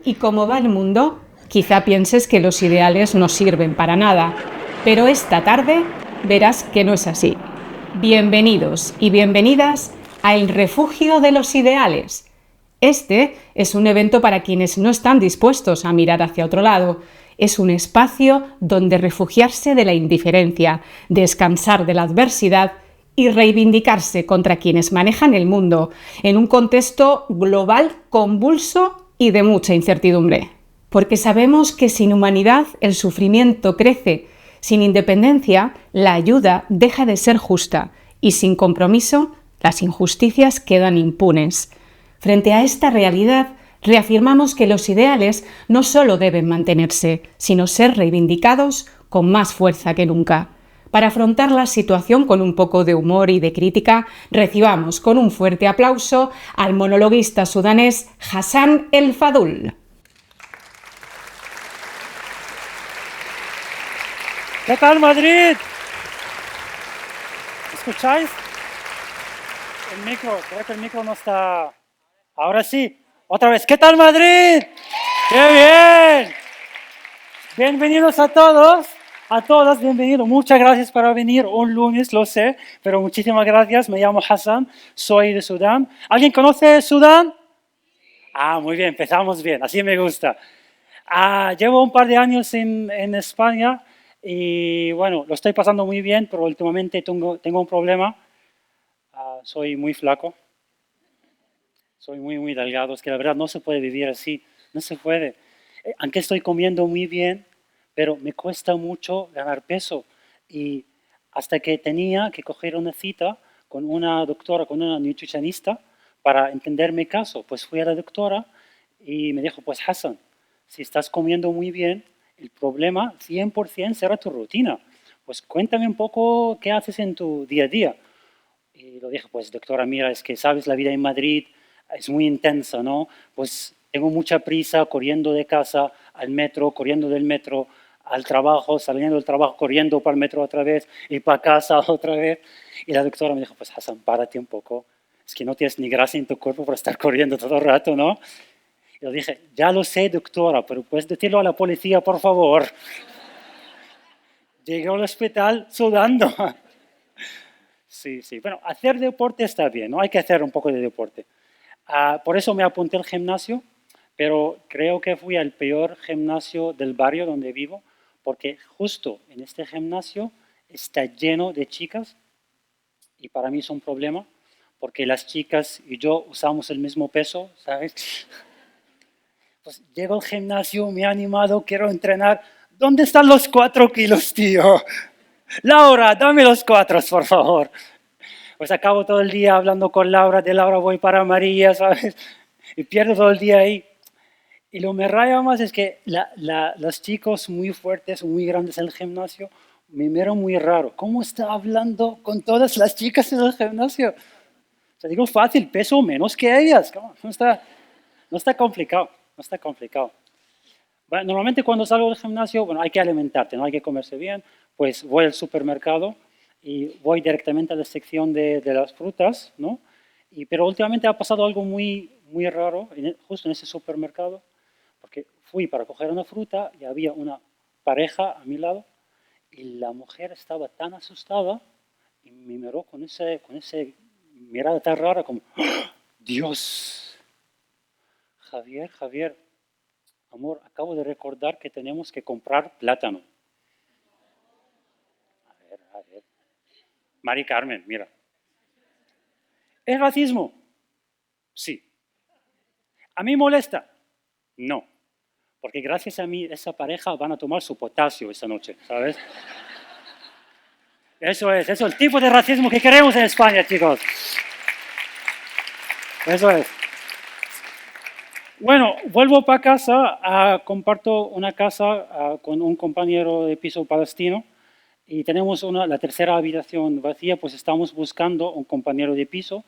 y cómo va el mundo, quizá pienses que los ideales no sirven para nada, pero esta tarde verás que no es así. Bienvenidos y bienvenidas a El Refugio de los Ideales. Este es un evento para quienes no están dispuestos a mirar hacia otro lado. Es un espacio donde refugiarse de la indiferencia, descansar de la adversidad y reivindicarse contra quienes manejan el mundo en un contexto global convulso y de mucha incertidumbre. Porque sabemos que sin humanidad el sufrimiento crece, sin independencia la ayuda deja de ser justa y sin compromiso las injusticias quedan impunes. Frente a esta realidad, reafirmamos que los ideales no solo deben mantenerse, sino ser reivindicados con más fuerza que nunca. Para afrontar la situación con un poco de humor y de crítica, recibamos con un fuerte aplauso al monologuista sudanés Hassan El Fadul. ¿Qué tal, Madrid? ¿Escucháis? El micro, creo que el micro no está... Ahora sí, otra vez. ¿Qué tal, Madrid? ¡Qué bien! Bienvenidos a todos, a todas, bienvenidos. Muchas gracias por venir un lunes, lo sé, pero muchísimas gracias. Me llamo Hassan, soy de Sudán. ¿Alguien conoce Sudán? Ah, muy bien, empezamos bien, así me gusta. Llevo un par de años en España y bueno, lo estoy pasando muy bien, pero últimamente tengo un problema. Soy muy flaco, soy muy delgado, es que la verdad no se puede vivir así, no se puede. Aunque estoy comiendo muy bien, pero me cuesta mucho ganar peso. Y hasta que tenía que coger una cita con una doctora, con una nutricionista, para entender mi caso, pues fui a la doctora y me dijo, pues Hassan, si estás comiendo muy bien, el problema 100% será tu rutina. Pues cuéntame un poco qué haces en tu día a día. Y lo dije, pues doctora, mira, es que sabes, la vida en Madrid es muy intensa, ¿no? Pues tengo mucha prisa corriendo de casa al metro, corriendo del metro al trabajo, saliendo del trabajo, corriendo para el metro otra vez y para casa otra vez. Y la doctora me dijo, pues Hassan, párate un poco. Es que no tienes ni grasa en tu cuerpo para estar corriendo todo el rato, ¿no? Y yo dije, ya lo sé, doctora, pero puedes decirlo a la policía, por favor. Llegué al hospital sudando. Sí, sí. Bueno, hacer deporte está bien, ¿no? Hay que hacer un poco de deporte. Por eso me apunté al gimnasio, pero creo que fui al peor gimnasio del barrio donde vivo, porque justo en este gimnasio está lleno de chicas y para mí es un problema, porque las chicas y yo usamos el mismo peso, ¿sabes? Pues llego al gimnasio, me he animado, quiero entrenar. ¿Dónde están los 4 kilos, tío? Laura, dame los 4, por favor. Pues acabo todo el día hablando con Laura, de Laura voy para María, ¿sabes? Y pierdo todo el día ahí. Y lo que me raya más es que los chicos muy fuertes, muy grandes en el gimnasio, me miran muy raro. ¿Cómo está hablando con todas las chicas en el gimnasio? O sea, digo fácil, peso menos que ellas. No está complicado, no está complicado. Bueno, normalmente cuando salgo del gimnasio, bueno, hay que alimentarte, no hay que comerse bien, pues voy al supermercado y voy directamente a la sección de las frutas, ¿no? Pero últimamente ha pasado algo muy raro justo en ese supermercado, porque fui para coger una fruta y había una pareja a mi lado y la mujer estaba tan asustada y me miró con ese mirada tan rara como, ¡Ah! Dios, Javier, amor, acabo de recordar que tenemos que comprar plátano. A ver. Mari Carmen, mira. ¿Es racismo? Sí. ¿A mí molesta? No. Porque gracias a mí, esa pareja van a tomar su potasio esta noche, ¿sabes? Eso es el tipo de racismo que queremos en España, chicos. Eso es. Bueno, vuelvo para casa, comparto una casa con un compañero de piso palestino y tenemos la tercera habitación vacía, pues estamos buscando un compañero de piso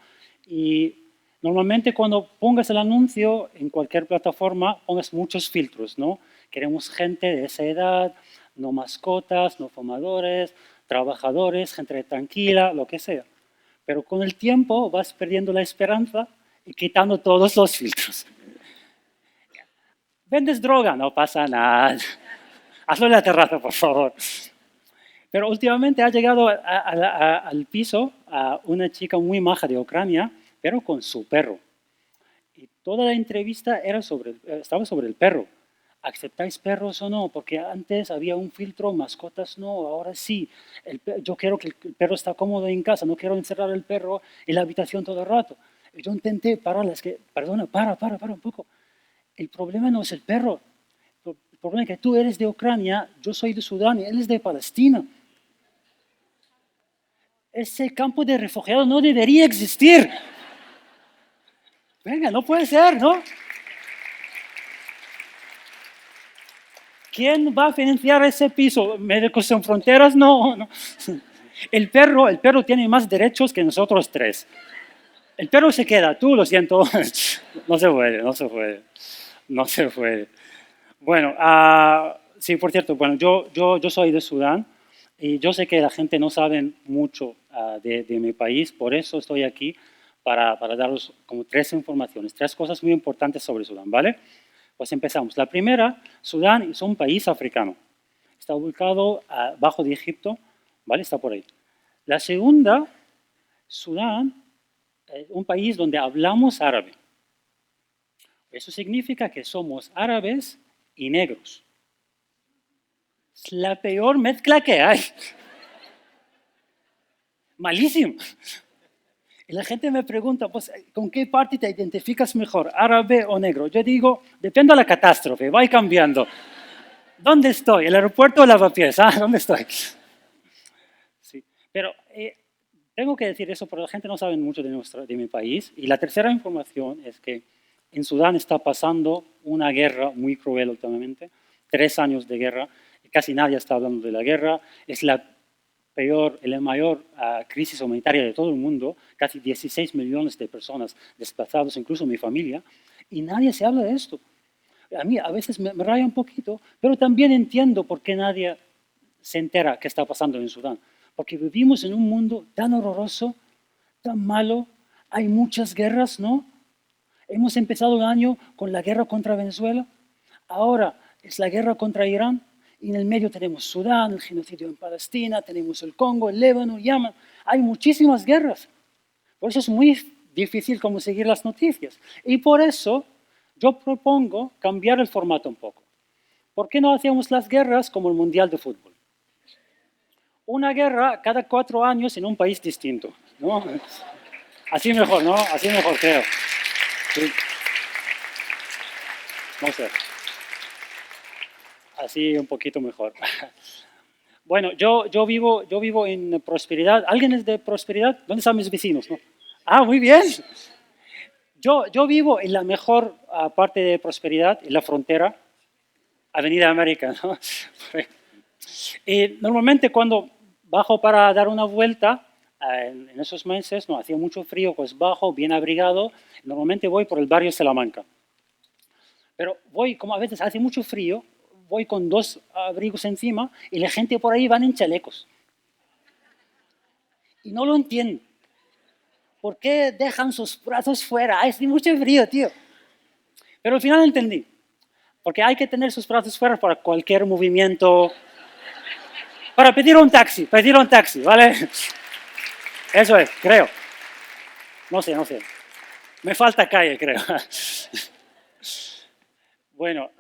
y normalmente cuando pongas el anuncio en cualquier plataforma pongas muchos filtros, ¿no? Queremos gente de esa edad, no mascotas, no fumadores, trabajadores, gente tranquila, lo que sea. Pero con el tiempo vas perdiendo la esperanza y quitando todos los filtros. ¿Vendes droga? No pasa nada. Hazlo en la terraza, por favor. Pero últimamente ha llegado al piso a una chica muy maja de Ucrania, pero con su perro. Y toda la entrevista estaba sobre el perro. ¿Aceptáis perros o no? Porque antes había un filtro, mascotas no, ahora sí. Yo quiero que el perro está cómodo en casa, no quiero encerrar el perro en la habitación todo el rato. Y yo intenté pararla, perdona, para un poco. El problema no es el perro. El problema es que tú eres de Ucrania, yo soy de Sudán y él es de Palestina. Ese campo de refugiados no debería existir. Venga, no puede ser, ¿no? ¿Quién va a financiar ese piso? ¿Médicos Sin Fronteras? No, no. El perro tiene más derechos que nosotros tres. El perro se queda, tú lo siento. No se puede, no se puede. No se puede. Bueno, sí, por cierto, bueno, yo soy de Sudán y yo sé que la gente no sabe mucho de mi país, por eso estoy aquí para daros como tres informaciones, tres cosas muy importantes sobre Sudán, ¿vale? Pues empezamos. La primera, Sudán es un país africano. Está ubicado abajo de Egipto, ¿vale? Está por ahí. La segunda, Sudán es un país donde hablamos árabe. Eso significa que somos árabes y negros. Es la peor mezcla que hay. Malísimo. Y la gente me pregunta, pues, ¿con qué parte te identificas mejor, árabe o negro? Yo digo, depende de la catástrofe, va cambiando. ¿Dónde estoy? ¿El aeropuerto o lavapiés? ¿Dónde estoy? Sí, pero tengo que decir eso porque la gente no sabe mucho de mi país. Y la tercera información es que en Sudán está pasando una guerra muy cruel últimamente, 3 años de guerra, y casi nadie está hablando de la guerra. Es la mayor crisis humanitaria de todo el mundo, casi 16 millones de personas desplazadas, incluso mi familia, y nadie se habla de esto. A mí a veces me raya un poquito, pero también entiendo por qué nadie se entera qué está pasando en Sudán. Porque vivimos en un mundo tan horroroso, tan malo, hay muchas guerras, ¿no? Hemos empezado el año con la guerra contra Venezuela, ahora es la guerra contra Irán, y en el medio tenemos Sudán, el genocidio en Palestina, tenemos el Congo, el Líbano, Yemen. Hay muchísimas guerras. Por eso es muy difícil como seguir las noticias. Y por eso yo propongo cambiar el formato un poco. ¿Por qué no hacemos las guerras como el Mundial de Fútbol? Una guerra cada 4 años en un país distinto, ¿no? Así mejor, ¿no? Así mejor, creo. Sí. No sé. Así un poquito mejor. Bueno, yo vivo en Prosperidad. ¿Alguien es de Prosperidad? ¿Dónde están mis vecinos? ¿No? Muy bien. Yo vivo en la mejor parte de Prosperidad, en la frontera, Avenida América, ¿no? Y normalmente cuando bajo para dar una vuelta, en esos meses, no hacía mucho frío, pues bajo, bien abrigado, normalmente voy por el barrio Salamanca. Pero voy, como a veces hace mucho frío, voy con 2 abrigos encima y la gente por ahí van en chalecos. Y no lo entiendo. ¿Por qué dejan sus brazos fuera? Hace mucho frío, tío. Pero al final entendí. Porque hay que tener sus brazos fuera para cualquier movimiento. Para pedir un taxi, ¿vale? Eso es, creo. No sé. Me falta calle, creo. Bueno,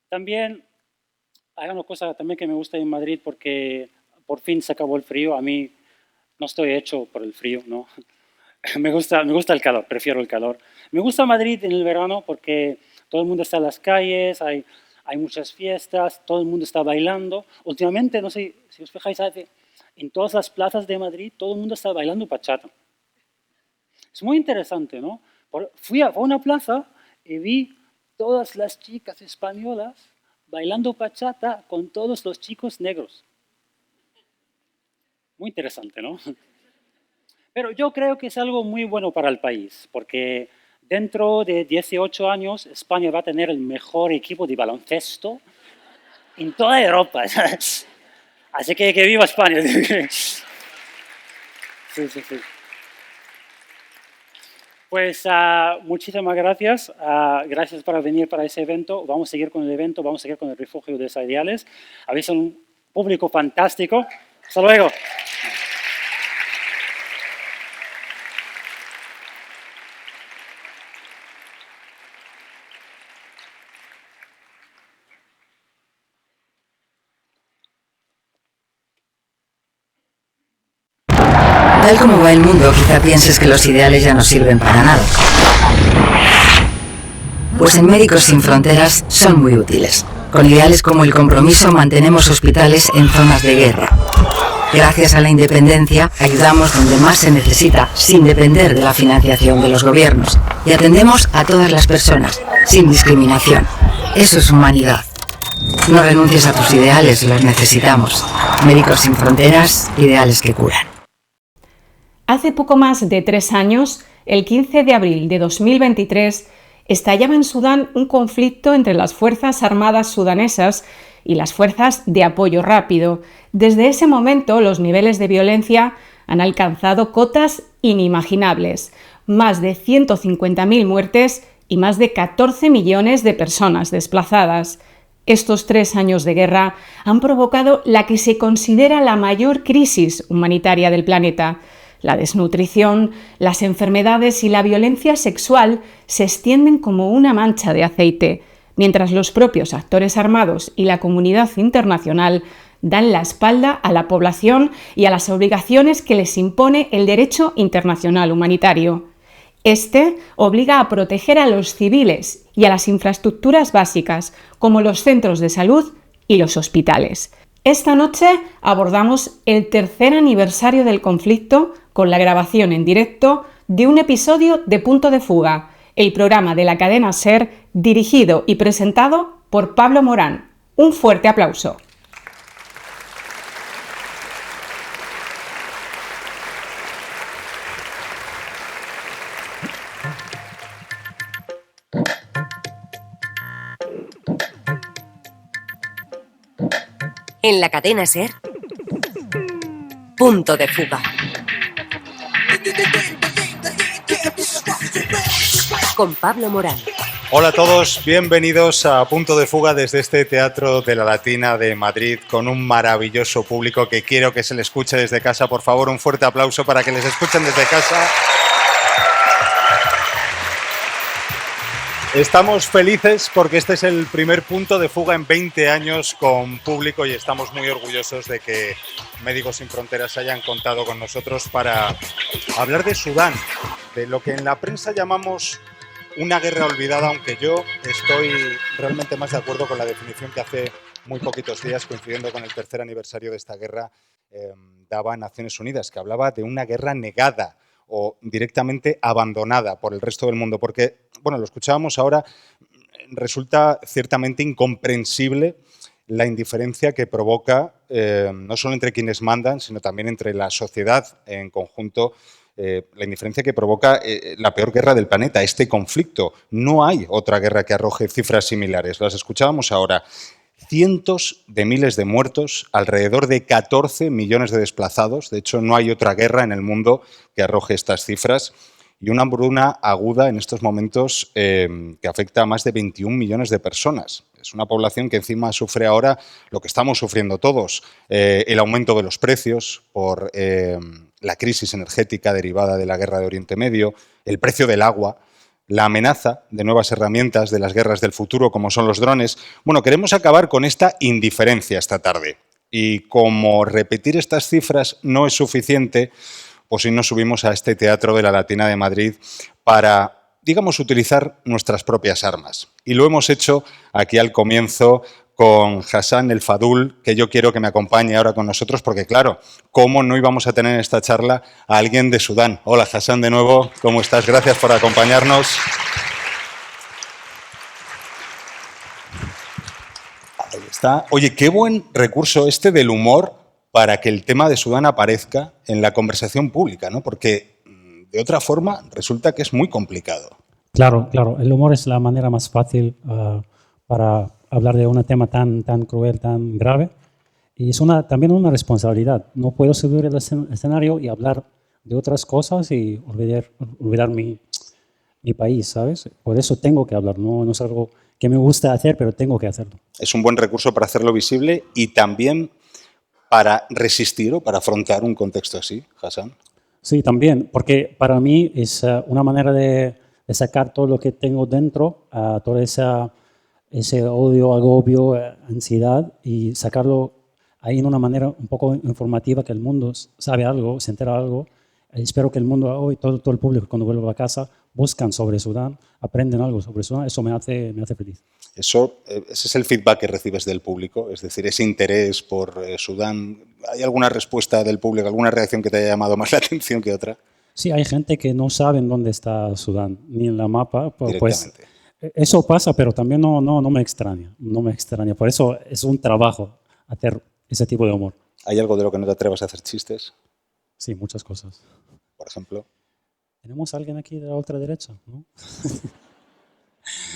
también hay una cosa también que me gusta en Madrid porque por fin se acabó el frío. A mí no estoy hecho por el frío, ¿no? Me gusta el calor, prefiero el calor. Me gusta Madrid en el verano porque todo el mundo está en las calles, hay muchas fiestas, todo el mundo está bailando. Últimamente, no sé si os fijáis, en todas las plazas de Madrid todo el mundo está bailando bachata. Es muy interesante, ¿no? Fui a una plaza y vi todas las chicas españolas bailando bachata con todos los chicos negros. Muy interesante, ¿no? Pero yo creo que es algo muy bueno para el país, porque dentro de 18 años España va a tener el mejor equipo de baloncesto en toda Europa. Así que viva España. Sí. Pues muchísimas gracias. Gracias por venir para ese evento. Vamos a seguir con el evento, vamos a seguir con el refugio de Ideales. Habéis un público fantástico. Hasta luego. Tal como va el mundo, quizá pienses que los ideales ya no sirven para nada. Pues en Médicos Sin Fronteras son muy útiles. Con ideales como el compromiso mantenemos hospitales en zonas de guerra. Gracias a la independencia, ayudamos donde más se necesita, sin depender de la financiación de los gobiernos. Y atendemos a todas las personas, sin discriminación. Eso es humanidad. No renuncies a tus ideales, los necesitamos. Médicos Sin Fronteras, ideales que curan. Hace poco más de 3 años, el 15 de abril de 2023, estallaba en Sudán un conflicto entre las Fuerzas Armadas sudanesas y las Fuerzas de Apoyo Rápido. Desde ese momento, los niveles de violencia han alcanzado cotas inimaginables. Más de 150.000 muertes y más de 14 millones de personas desplazadas. Estos 3 años de guerra han provocado la que se considera la mayor crisis humanitaria del planeta. La desnutrición, las enfermedades y la violencia sexual se extienden como una mancha de aceite, mientras los propios actores armados y la comunidad internacional dan la espalda a la población y a las obligaciones que les impone el derecho internacional humanitario. Este obliga a proteger a los civiles y a las infraestructuras básicas, como los centros de salud y los hospitales. Esta noche abordamos el 3er aniversario del conflicto con la grabación en directo de un episodio de Punto de Fuga, el programa de la cadena SER dirigido y presentado por Pablo Morán. Un fuerte aplauso. En la cadena SER, Punto de Fuga. Con Pablo Morán. Hola a todos, bienvenidos a Punto de Fuga desde este Teatro de la Latina de Madrid con un maravilloso público que quiero que se le escuche desde casa. Por favor, un fuerte aplauso para que les escuchen desde casa. Estamos felices porque este es el primer Punto de Fuga en 20 años con público y estamos muy orgullosos de que Médicos Sin Fronteras hayan contado con nosotros para hablar de Sudán, de lo que en la prensa llamamos una guerra olvidada, aunque yo estoy realmente más de acuerdo con la definición que hace muy poquitos días, coincidiendo con el 3er aniversario de esta guerra, daba Naciones Unidas, que hablaba de una guerra negada o directamente abandonada por el resto del mundo, porque, bueno, lo escuchábamos ahora, resulta ciertamente incomprensible la indiferencia que provoca, no solo entre quienes mandan, sino también entre la sociedad en conjunto, la indiferencia que provoca la peor guerra del planeta, este conflicto. No hay otra guerra que arroje cifras similares, las escuchábamos ahora. Cientos de miles de muertos, alrededor de 14 millones de desplazados. De hecho, no hay otra guerra en el mundo que arroje estas cifras. Y una hambruna aguda en estos momentos que afecta a más de 21 millones de personas. Es una población que encima sufre ahora lo que estamos sufriendo todos, el aumento de los precios por la crisis energética derivada de la guerra de Oriente Medio, el precio del agua, la amenaza de nuevas herramientas de las guerras del futuro, como son los drones. Bueno, queremos acabar con esta indiferencia esta tarde. Y como repetir estas cifras no es suficiente, pues hoy nos subimos a este Teatro de la Latina de Madrid para, digamos, utilizar nuestras propias armas. Y lo hemos hecho aquí al comienzo con Hassan El Fadul, que yo quiero que me acompañe ahora con nosotros, porque claro, ¿cómo no íbamos a tener en esta charla a alguien de Sudán? Hola Hassan, de nuevo, ¿cómo estás? Gracias por acompañarnos. Ahí está. Oye, qué buen recurso este del humor para que el tema de Sudán aparezca en la conversación pública, ¿no? Porque de otra forma resulta que es muy complicado. Claro, claro. El humor es la manera más fácil para hablar de un tema tan cruel, tan grave. Y es también una responsabilidad. No puedo subir al escenario y hablar de otras cosas y olvidar mi país, ¿sabes? Por eso tengo que hablar, no es algo que me gusta hacer, pero tengo que hacerlo. Es un buen recurso para hacerlo visible y también para resistir o para afrontar un contexto así, Hassan. Sí, también, porque para mí es una manera de sacar todo lo que tengo dentro, todo ese odio, agobio, ansiedad, y sacarlo ahí en una manera un poco informativa, que el mundo sabe algo, se entera algo. Espero que el mundo hoy, todo el público, cuando vuelva a casa, buscan sobre Sudán, aprenden algo sobre Sudán. Eso me hace feliz. Ese es el feedback que recibes del público, es decir, ese interés por Sudán. ¿Hay alguna respuesta del público, alguna reacción que te haya llamado más la atención que otra? Sí, hay gente que no sabe dónde está Sudán, ni en la mapa. Pues eso pasa, pero también no me extraña. No me extraña. Por eso es un trabajo hacer ese tipo de humor. ¿Hay algo de lo que no te atrevas a hacer chistes? Sí, muchas cosas. Por ejemplo. ¿Tenemos a alguien aquí de la otra derecha?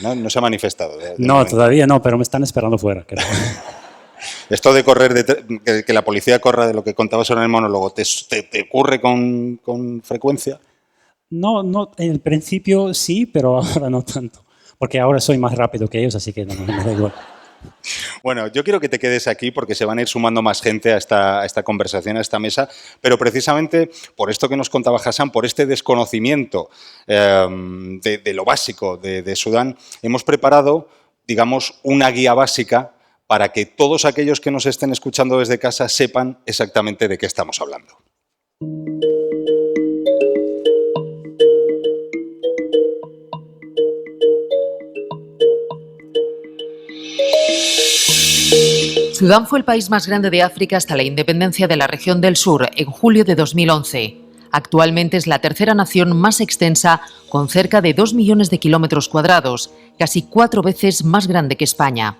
No se ha manifestado. No, todavía no, pero me están esperando fuera. Creo. Esto de correr, que la policía corra, de lo que contabas ahora en el monólogo, ¿te ocurre con frecuencia? No, en el principio sí, pero ahora no tanto. Porque ahora soy más rápido que ellos, así que no me da igual. Bueno, yo quiero que te quedes aquí porque se van a ir sumando más gente a esta conversación, a esta mesa, pero precisamente por esto que nos contaba Hassan, por este desconocimiento de lo básico de Sudán, hemos preparado, digamos, una guía básica para que todos aquellos que nos estén escuchando desde casa sepan exactamente de qué estamos hablando. Sudán fue el país más grande de África hasta la independencia de la región del sur en julio de 2011. Actualmente es la tercera nación más extensa, con cerca de 2 millones de kilómetros cuadrados, casi 4 veces más grande que España.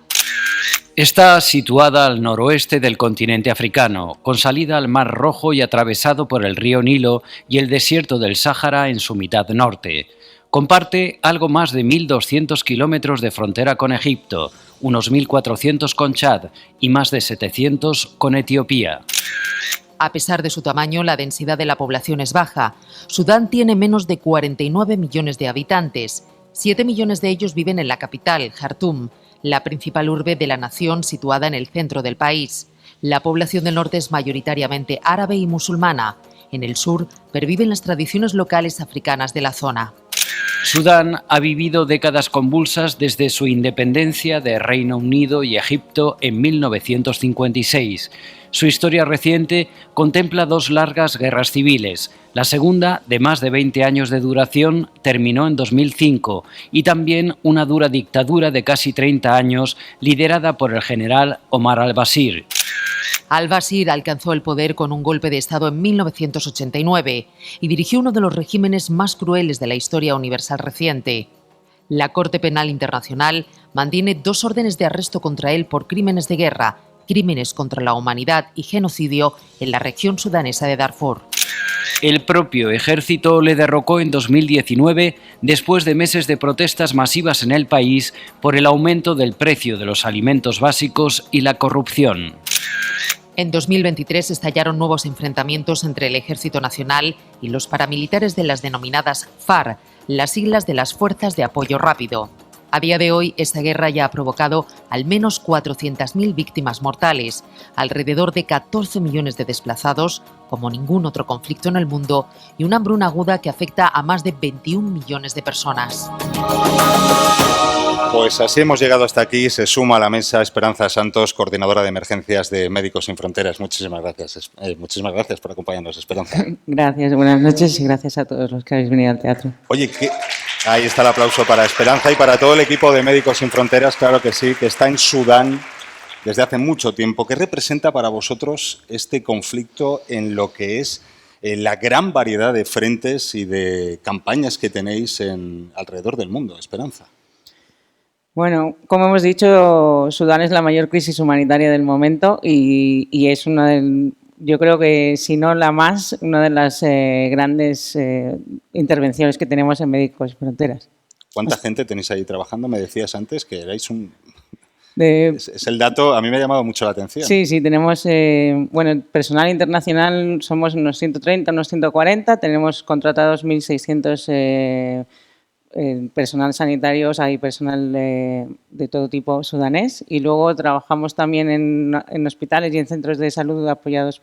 Está situada al noroeste del continente africano, con salida al Mar Rojo y atravesado por el río Nilo y el desierto del Sáhara en su mitad norte. Comparte algo más de 1.200 kilómetros de frontera con Egipto, unos 1.400 con Chad y más de 700 con Etiopía. A pesar de su tamaño, la densidad de la población es baja. Sudán tiene menos de 49 millones de habitantes. 7 millones de ellos viven en la capital, Jartum, la principal urbe de la nación situada en el centro del país. La población del norte es mayoritariamente árabe y musulmana. En el sur perviven las tradiciones locales africanas de la zona. Sudán ha vivido décadas convulsas desde su independencia de Reino Unido y Egipto en 1956. Su historia reciente contempla 2 largas guerras civiles. La segunda, de más de 20 años de duración, terminó en 2005 y también una dura dictadura de casi 30 años liderada por el general Omar al-Bashir. Al-Bashir alcanzó el poder con un golpe de Estado en 1989 y dirigió uno de los regímenes más crueles de la historia universal reciente. La Corte Penal Internacional mantiene 2 órdenes de arresto contra él por crímenes de guerra, crímenes contra la humanidad y genocidio en la región sudanesa de Darfur. El propio ejército le derrocó en 2019 después de meses de protestas masivas en el país por el aumento del precio de los alimentos básicos y la corrupción. En 2023 estallaron nuevos enfrentamientos entre el Ejército Nacional y los paramilitares de las denominadas FARC, las siglas de las Fuerzas de Apoyo Rápido. A día de hoy, esta guerra ya ha provocado al menos 400.000 víctimas mortales, alrededor de 14 millones de desplazados, como ningún otro conflicto en el mundo, y una hambruna aguda que afecta a más de 21 millones de personas. Pues así hemos llegado hasta aquí. Se suma a la mesa Esperanza Santos, coordinadora de emergencias de Médicos Sin Fronteras. Muchísimas gracias por acompañarnos, Esperanza. Gracias, buenas noches y gracias a todos los que habéis venido al teatro. Oye, ahí está el aplauso para Esperanza y para todo el equipo de Médicos Sin Fronteras, claro que sí, que está en Sudán desde hace mucho tiempo. ¿Qué representa para vosotros este conflicto en lo que es la gran variedad de frentes y de campañas que tenéis alrededor del mundo, Esperanza? Bueno, como hemos dicho, Sudán es la mayor crisis humanitaria del momento y es yo creo que, si no la más, una de las grandes intervenciones que tenemos en Médicos Sin Fronteras. ¿Cuánta gente tenéis ahí trabajando? Me decías antes que erais es el dato, a mí me ha llamado mucho la atención. Sí, tenemos, personal internacional somos unos 130, unos 140, tenemos contratados 1.600 personal sanitario, hay personal de todo tipo sudanés, y luego trabajamos también en hospitales y en centros de salud apoyados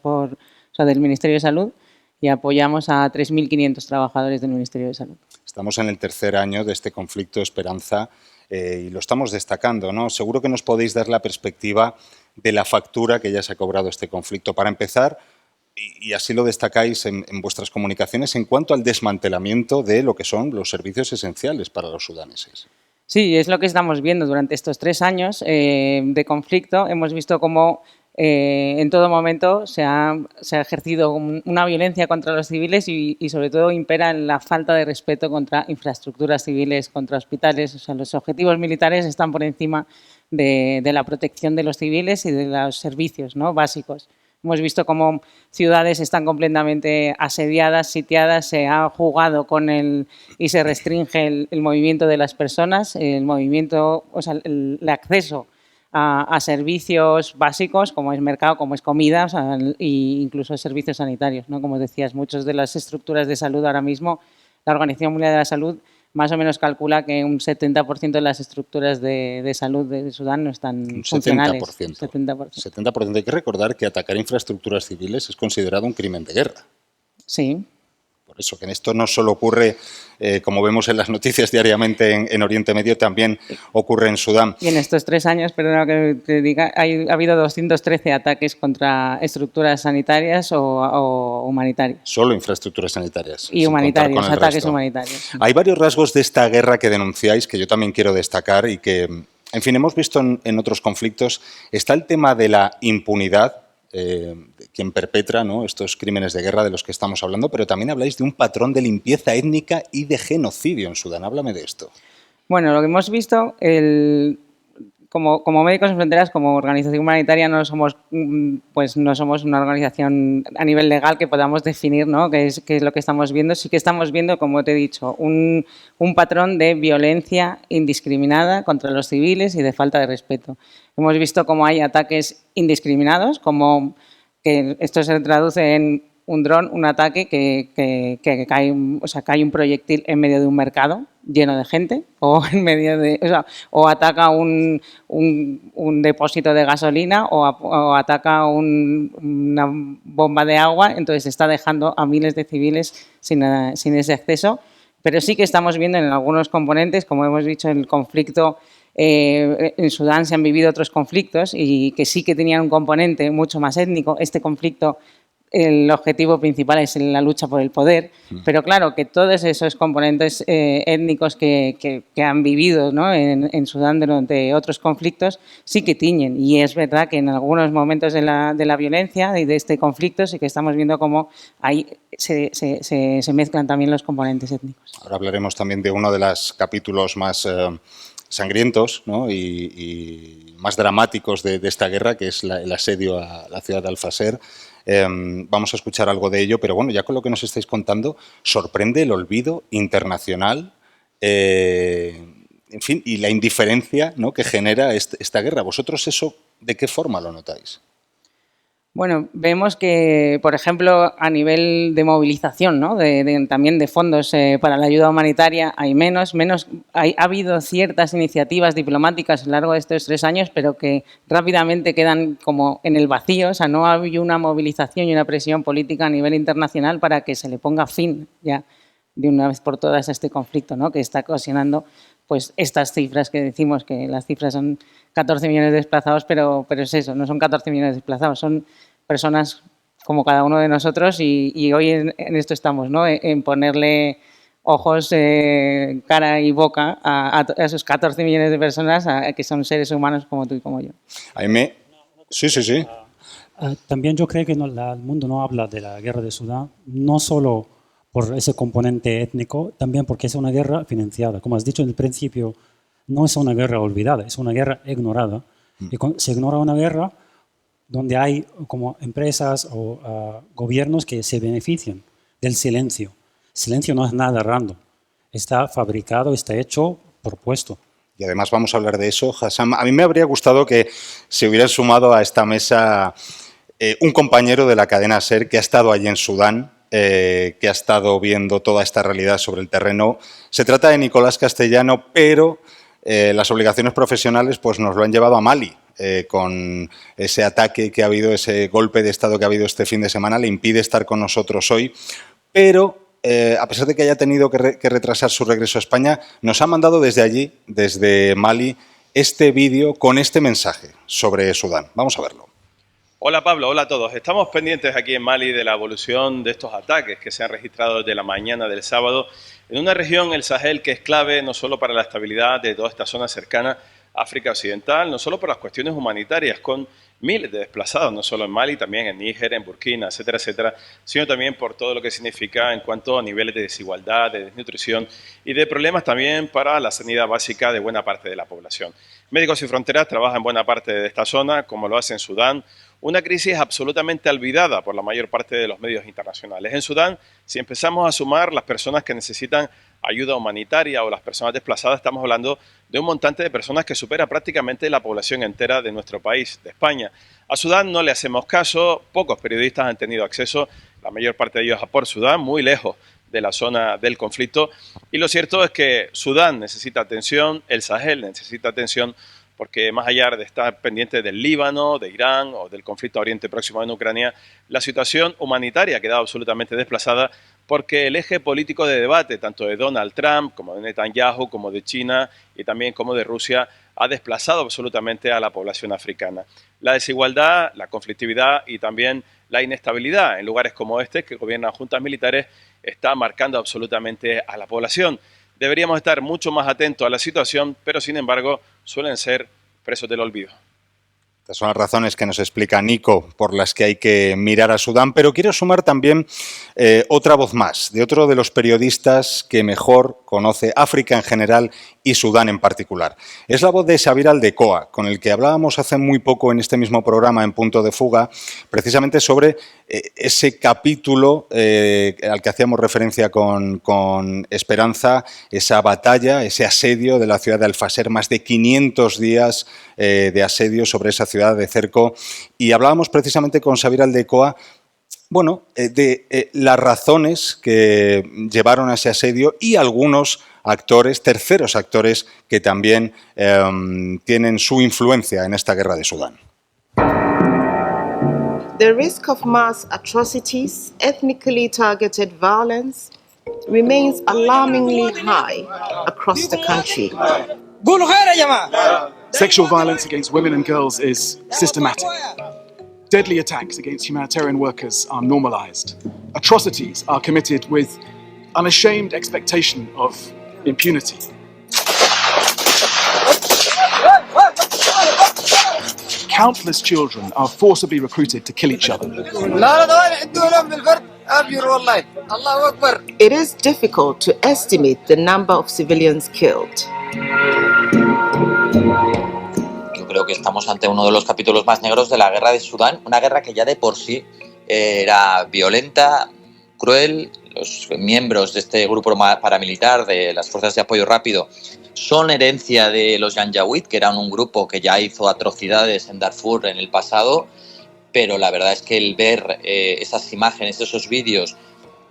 del Ministerio de Salud, y apoyamos a 3.500 trabajadores del Ministerio de Salud. Estamos en el tercer año de este conflicto Esperanza y lo estamos destacando, ¿no? Seguro que nos podéis dar la perspectiva de la factura que ya se ha cobrado este conflicto. Para empezar, y así lo destacáis en vuestras comunicaciones, en cuanto al desmantelamiento de lo que son los servicios esenciales para los sudaneses. Sí, es lo que estamos viendo durante estos 3 años de conflicto. Hemos visto cómo en todo momento se ha ejercido una violencia contra los civiles y sobre todo impera la falta de respeto contra infraestructuras civiles, contra hospitales. O sea, los objetivos militares están por encima de la protección de los civiles y de los servicios, ¿no?, básicos. Hemos visto cómo ciudades están completamente asediadas, sitiadas, se ha jugado y se restringe el movimiento de las personas, el acceso a servicios básicos como es mercado, como es comida, e incluso servicios sanitarios, ¿no? Como decías, muchas de las estructuras de salud ahora mismo, la Organización Mundial de la Salud más o menos calcula que un 70% de las estructuras de salud de Sudán no están funcionales. 70%. Hay que recordar que atacar infraestructuras civiles es considerado un crimen de guerra. Sí. Por eso, que en esto no solo ocurre, como vemos en las noticias diariamente en Oriente Medio, también ocurre en Sudán. Y en estos 3 años, perdona que te diga, ha habido 213 ataques contra estructuras sanitarias o humanitarias. Solo infraestructuras sanitarias. Y humanitarios, ataques humanitarios. Hay varios rasgos de esta guerra que denunciáis, que yo también quiero destacar y que, en fin, hemos visto en otros conflictos. Está el tema de la impunidad, quien perpetra, ¿no?, estos crímenes de guerra de los que estamos hablando, pero también habláis de un patrón de limpieza étnica y de genocidio en Sudán. Háblame de esto. Bueno, lo que hemos visto, como Médicos Sin Fronteras, como organización humanitaria, no somos una organización a nivel legal que podamos definir, ¿no?, qué es lo que estamos viendo. Sí que estamos viendo, como te he dicho, un patrón de violencia indiscriminada contra los civiles y de falta de respeto. Hemos visto cómo hay ataques indiscriminados, como que esto se traduce en un dron, un ataque que cae un proyectil en medio de un mercado lleno de gente, o ataca un depósito de gasolina o ataca una bomba de agua. Entonces está dejando a miles de civiles sin ese acceso. Pero sí que estamos viendo en algunos componentes, como hemos dicho, en el conflicto en Sudán se han vivido otros conflictos y que sí que tenían un componente mucho más étnico. Este conflicto, el objetivo principal es la lucha por el poder, pero claro que todos esos componentes étnicos que han vivido, ¿no?, en Sudán durante otros conflictos sí que tiñen, y es verdad que en algunos momentos de la violencia y de este conflicto sí que estamos viendo cómo ahí se mezclan también los componentes étnicos. Ahora hablaremos también de uno de los capítulos más sangrientos, ¿no?, y más dramáticos de esta guerra, que es el asedio a la ciudad de Al-Fasher. Vamos a escuchar algo de ello, pero bueno, ya con lo que nos estáis contando, sorprende el olvido internacional, en fin, y la indiferencia, ¿no?, que genera esta guerra. ¿Vosotros eso de qué forma lo notáis? Bueno, vemos que, por ejemplo, a nivel de movilización, ¿no?, también de fondos para la ayuda humanitaria, hay menos. Ha habido ciertas iniciativas diplomáticas a lo largo de estos 3 años, pero que rápidamente quedan como en el vacío. O sea, no ha habido una movilización y una presión política a nivel internacional para que se le ponga fin ya de una vez por todas a este conflicto, ¿no?, que está ocasionando pues estas cifras que decimos, que las cifras son 14 millones de desplazados, pero es eso, no son 14 millones de desplazados, son personas como cada uno de nosotros y hoy en esto estamos, ¿no?, en ponerle ojos, cara y boca a esos 14 millones de personas que son seres humanos como tú y como yo. Sí. También yo creo que el mundo no habla de la guerra de Sudán, no solo por ese componente étnico, también porque es una guerra financiada. Como has dicho en el principio, no es una guerra olvidada, es una guerra ignorada. Y se ignora una guerra donde hay como empresas o gobiernos que se benefician del silencio. Silencio no es nada random, está fabricado, está hecho, propuesto. Y además vamos a hablar de eso, Hassam. A mí me habría gustado que se hubiera sumado a esta mesa un compañero de la cadena SER que ha estado allí en Sudán. que ha estado viendo toda esta realidad sobre el terreno. Se trata de Nicolás Castellano, pero las obligaciones profesionales pues, nos lo han llevado a Mali. Con ese ataque que ha habido, ese golpe de Estado que ha habido este fin de semana, le impide estar con nosotros hoy, pero a pesar de que haya tenido que retrasar su regreso a España, nos ha mandado desde allí, desde Mali, este vídeo con este mensaje sobre Sudán. Vamos a verlo. Hola Pablo, hola a todos. Estamos pendientes aquí en Mali de la evolución de estos ataques que se han registrado desde la mañana del sábado en una región, el Sahel, que es clave no solo para la estabilidad de toda esta zona cercana a África Occidental, no solo por las cuestiones humanitarias, con miles de desplazados, no solo en Mali, también en Níger, en Burkina, etcétera, etcétera, sino también por todo lo que significa en cuanto a niveles de desigualdad, de desnutrición y de problemas también para la sanidad básica de buena parte de la población. Médicos Sin Fronteras trabaja en buena parte de esta zona, como lo hace en Sudán, una crisis absolutamente olvidada por la mayor parte de los medios internacionales. En Sudán, si empezamos a sumar las personas que necesitan ayuda humanitaria o las personas desplazadas, estamos hablando de un montante de personas que supera prácticamente la población entera de nuestro país, de España. A Sudán no le hacemos caso, pocos periodistas han tenido acceso, la mayor parte de ellos a Port Sudán, muy lejos de la zona del conflicto. Y lo cierto es que Sudán necesita atención, el Sahel necesita atención, porque más allá de estar pendiente del Líbano, de Irán o del conflicto Oriente Próximo en Ucrania, la situación humanitaria ha quedado absolutamente desplazada porque el eje político de debate, tanto de Donald Trump como de Netanyahu, como de China y también como de Rusia, ha desplazado absolutamente a la población africana. La desigualdad, la conflictividad y también la inestabilidad en lugares como este, que gobiernan juntas militares, está marcando absolutamente a la población. Deberíamos estar mucho más atentos a la situación, pero sin embargo suelen ser presos del olvido. Estas son las razones que nos explica Nico por las que hay que mirar a Sudán, pero quiero sumar también otra voz más, de otro de los periodistas que mejor conoce África en general y Sudán en particular. Es la voz de Xavier Aldecoa, con el que hablábamos hace muy poco en este mismo programa, en Punto de Fuga, precisamente sobre ese capítulo al que hacíamos referencia con Esperanza, esa batalla, ese asedio de la ciudad de Al-Fasher, más de 500 días de asedio sobre esa ciudad de cerco, y hablábamos precisamente con Xavier Aldecoa de las razones que llevaron a ese asedio y algunos actores, terceros actores, que también tienen su influencia en esta guerra de Sudán. The risk of mass atrocities, ethnically targeted violence, remains alarmingly high across the country. Sexual violence against women and girls is systematic. Deadly attacks against humanitarian workers are normalized. Atrocities are committed with unashamed expectation of impunity. Countless children are forcibly recruited to kill each other. It is difficult to estimate the number of civilians killed. Yo creo que estamos ante uno de los capítulos más negros de la guerra de Sudán, una guerra que ya de por sí era violenta, cruel. Los miembros de este grupo paramilitar de las Fuerzas de Apoyo Rápido son herencia de los Janjaweed, que eran un grupo que ya hizo atrocidades en Darfur en el pasado, pero la verdad es que el ver esas imágenes, esos vídeos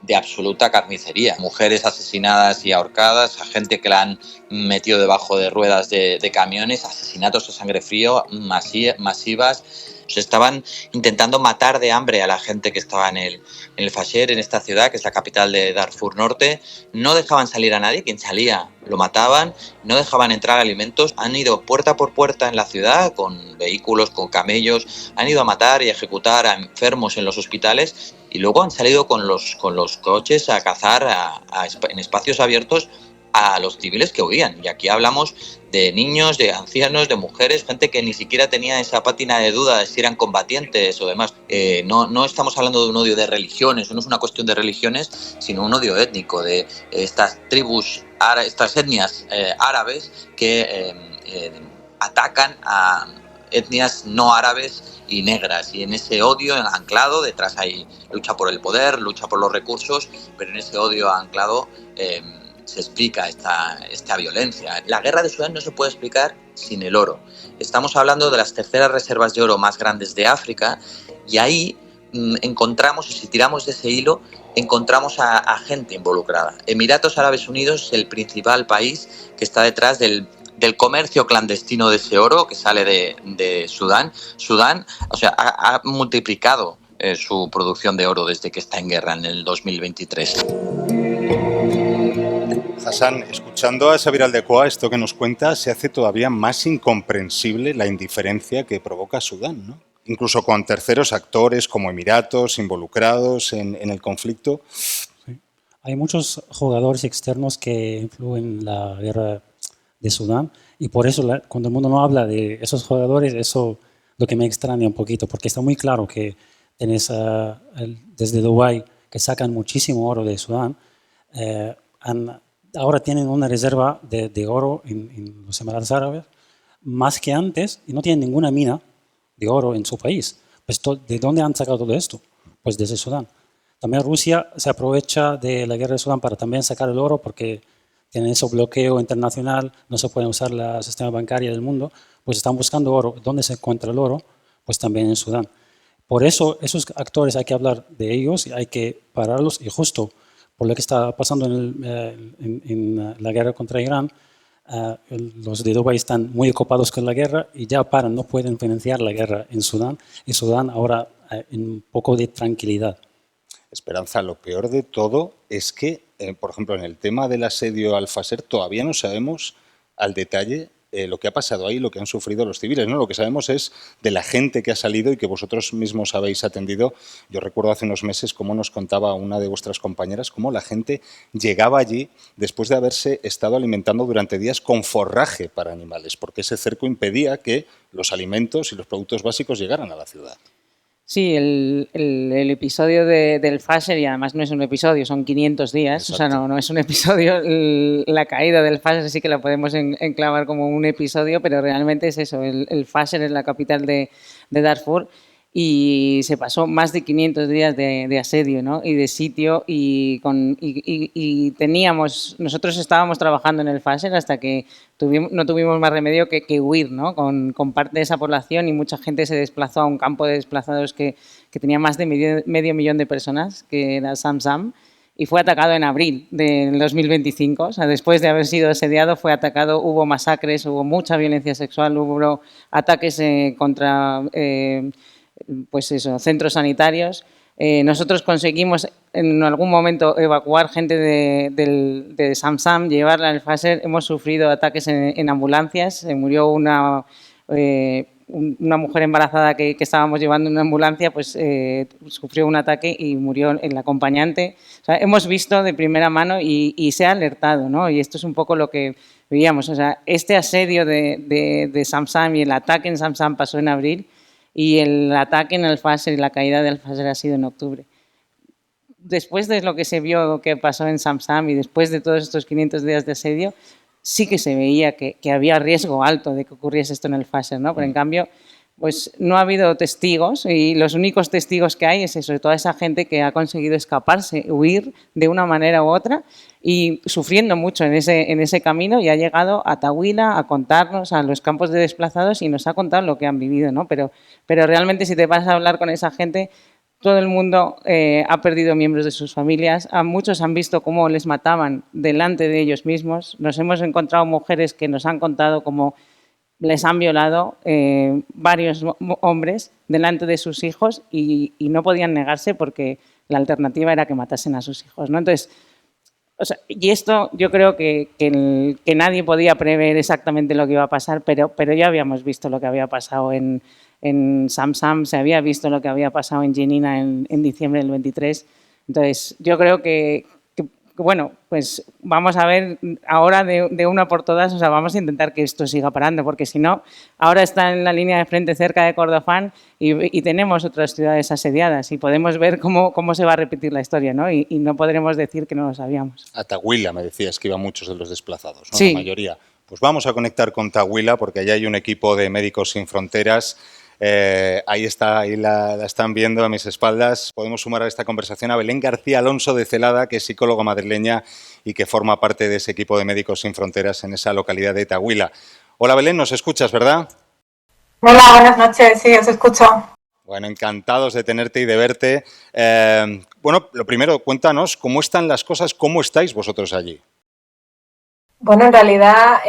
de absoluta carnicería, mujeres asesinadas y ahorcadas, a gente que la han metido debajo de ruedas de camiones, asesinatos a sangre frío, masivas. Se estaban intentando matar de hambre a la gente que estaba en el Fasher, en esta ciudad, que es la capital de Darfur Norte. No dejaban salir a nadie, quien salía lo mataban, no dejaban entrar alimentos. Han ido puerta por puerta en la ciudad, con vehículos, con camellos, han ido a matar y a ejecutar a enfermos en los hospitales y luego han salido con los coches a cazar en espacios abiertos a los civiles que huían. Y aquí hablamos de niños, de ancianos, de mujeres, gente que ni siquiera tenía esa pátina de duda de si eran combatientes o demás. No estamos hablando de un odio de religiones, no es una cuestión de religiones, sino un odio étnico de estas tribus, estas etnias árabes que atacan a etnias no árabes y negras, y en ese odio anclado detrás hay lucha por el poder, lucha por los recursos, pero en ese odio anclado se explica esta violencia. La guerra de Sudán no se puede explicar sin el oro. Estamos hablando de las terceras reservas de oro más grandes de África y ahí encontramos, y si tiramos de ese hilo, encontramos a gente involucrada. Emiratos Árabes Unidos es el principal país que está detrás del comercio clandestino de ese oro que sale de Sudán. Sudán, o sea, ha multiplicado su producción de oro desde que está en guerra en el 2023. Hassan, escuchando a Xavier Aldecoa, esto que nos cuenta, se hace todavía más incomprensible la indiferencia que provoca Sudán, ¿no? Incluso con terceros actores como Emiratos involucrados en el conflicto. Sí. Hay muchos jugadores externos que influyen en la guerra de Sudán y por eso cuando el mundo no habla de esos jugadores, eso lo que me extraña un poquito, porque está muy claro que tenés desde Dubái que sacan muchísimo oro de Sudán, ahora tienen una reserva de oro en los Emiratos Árabes más que antes y no tienen ninguna mina de oro en su país. Pues, ¿de dónde han sacado todo esto? Pues desde Sudán. También Rusia se aprovecha de la guerra de Sudán para también sacar el oro porque tienen ese bloqueo internacional, no se puede usar el sistema bancario del mundo, pues están buscando oro. ¿Dónde se encuentra el oro? Pues también en Sudán. Por eso esos actores hay que hablar de ellos y hay que pararlos y justo por lo que está pasando en la guerra contra Irán, los de Dubái están muy ocupados con la guerra y ya paran, no pueden financiar la guerra en Sudán y Sudán ahora en un poco de tranquilidad. Esperanza, lo peor de todo es que, por ejemplo, en el tema del asedio al Fasher todavía no sabemos al detalle lo que ha pasado ahí, lo que han sufrido los civiles, ¿no? Lo que sabemos es de la gente que ha salido y que vosotros mismos habéis atendido. Yo recuerdo hace unos meses cómo nos contaba una de vuestras compañeras cómo la gente llegaba allí después de haberse estado alimentando durante días con forraje para animales, porque ese cerco impedía que los alimentos y los productos básicos llegaran a la ciudad. Sí, el episodio del Fasher, y además no es un episodio, son 500 días, exacto. O sea, no es un episodio, la caída del Fasher sí que la podemos enclavar como un episodio, pero realmente es eso, el Fasher es la capital de Darfur y se pasó más de 500 días de asedio, ¿no? Y de sitio y nosotros estábamos trabajando en el Fasher hasta que no tuvimos más remedio que huir, ¿no? Con parte de esa población y mucha gente se desplazó a un campo de desplazados que tenía más de medio millón de personas, que era Zamzam, y fue atacado en abril del 2025. O sea, después de haber sido asediado fue atacado, hubo masacres, hubo mucha violencia sexual, hubo ataques contra pues eso, centros sanitarios. Nosotros conseguimos en algún momento evacuar gente de Zamzam, llevarla al Fasher. Hemos sufrido ataques en ambulancias. Se murió una mujer embarazada que estábamos llevando en una ambulancia, pues sufrió un ataque y murió el acompañante. O sea, hemos visto de primera mano y se ha alertado, ¿no? Y esto es un poco lo que veíamos. O sea, este asedio de Zamzam y el ataque en Zamzam pasó en abril y el ataque en el Fasher y la caída del Fasher ha sido en octubre. Después de lo que se vio que pasó en Zamzam y después de todos estos 500 días de asedio, sí que se veía que había riesgo alto de que ocurriese esto en el Fasher, ¿no? Pero en cambio, pues no ha habido testigos y los únicos testigos que hay es eso, de toda esa gente que ha conseguido escaparse, huir de una manera u otra y sufriendo mucho en ese camino y ha llegado a Tahuila a contarnos a los campos de desplazados y nos ha contado lo que han vivido, ¿no? Pero realmente si te vas a hablar con esa gente, todo el mundo ha perdido miembros de sus familias, muchos han visto cómo les mataban delante de ellos mismos, nos hemos encontrado mujeres que nos han contado cómo les han violado varios hombres delante de sus hijos y no podían negarse porque la alternativa era que matasen a sus hijos, ¿no? Entonces, o sea, y esto yo creo que nadie podía prever exactamente lo que iba a pasar, pero ya habíamos visto lo que había pasado en Zamzam, se había visto lo que había pasado en Jenina en diciembre del 23. Entonces, yo creo que bueno, pues vamos a ver ahora de una por todas, o sea, vamos a intentar que esto siga parando, porque si no, ahora está en la línea de frente cerca de Kordofán y tenemos otras ciudades asediadas y podemos ver cómo se va a repetir la historia, ¿no? Y no podremos decir que no lo sabíamos. A Tahuila me decías que iban muchos de los desplazados, ¿no? Sí. La mayoría. Pues vamos a conectar con Tahuila porque allá hay un equipo de Médicos Sin Fronteras. Ahí está, ahí la están viendo a mis espaldas. Podemos sumar a esta conversación a Belén García Alonso de Celada, que es psicóloga madrileña y que forma parte de ese equipo de Médicos Sin Fronteras en esa localidad de Tahuila. Hola Belén, nos escuchas, ¿verdad? Hola, buenas noches, sí, os escucho. Bueno, encantados de tenerte y de verte. Bueno, lo primero, cuéntanos cómo están las cosas, cómo estáis vosotros allí. Bueno, en realidad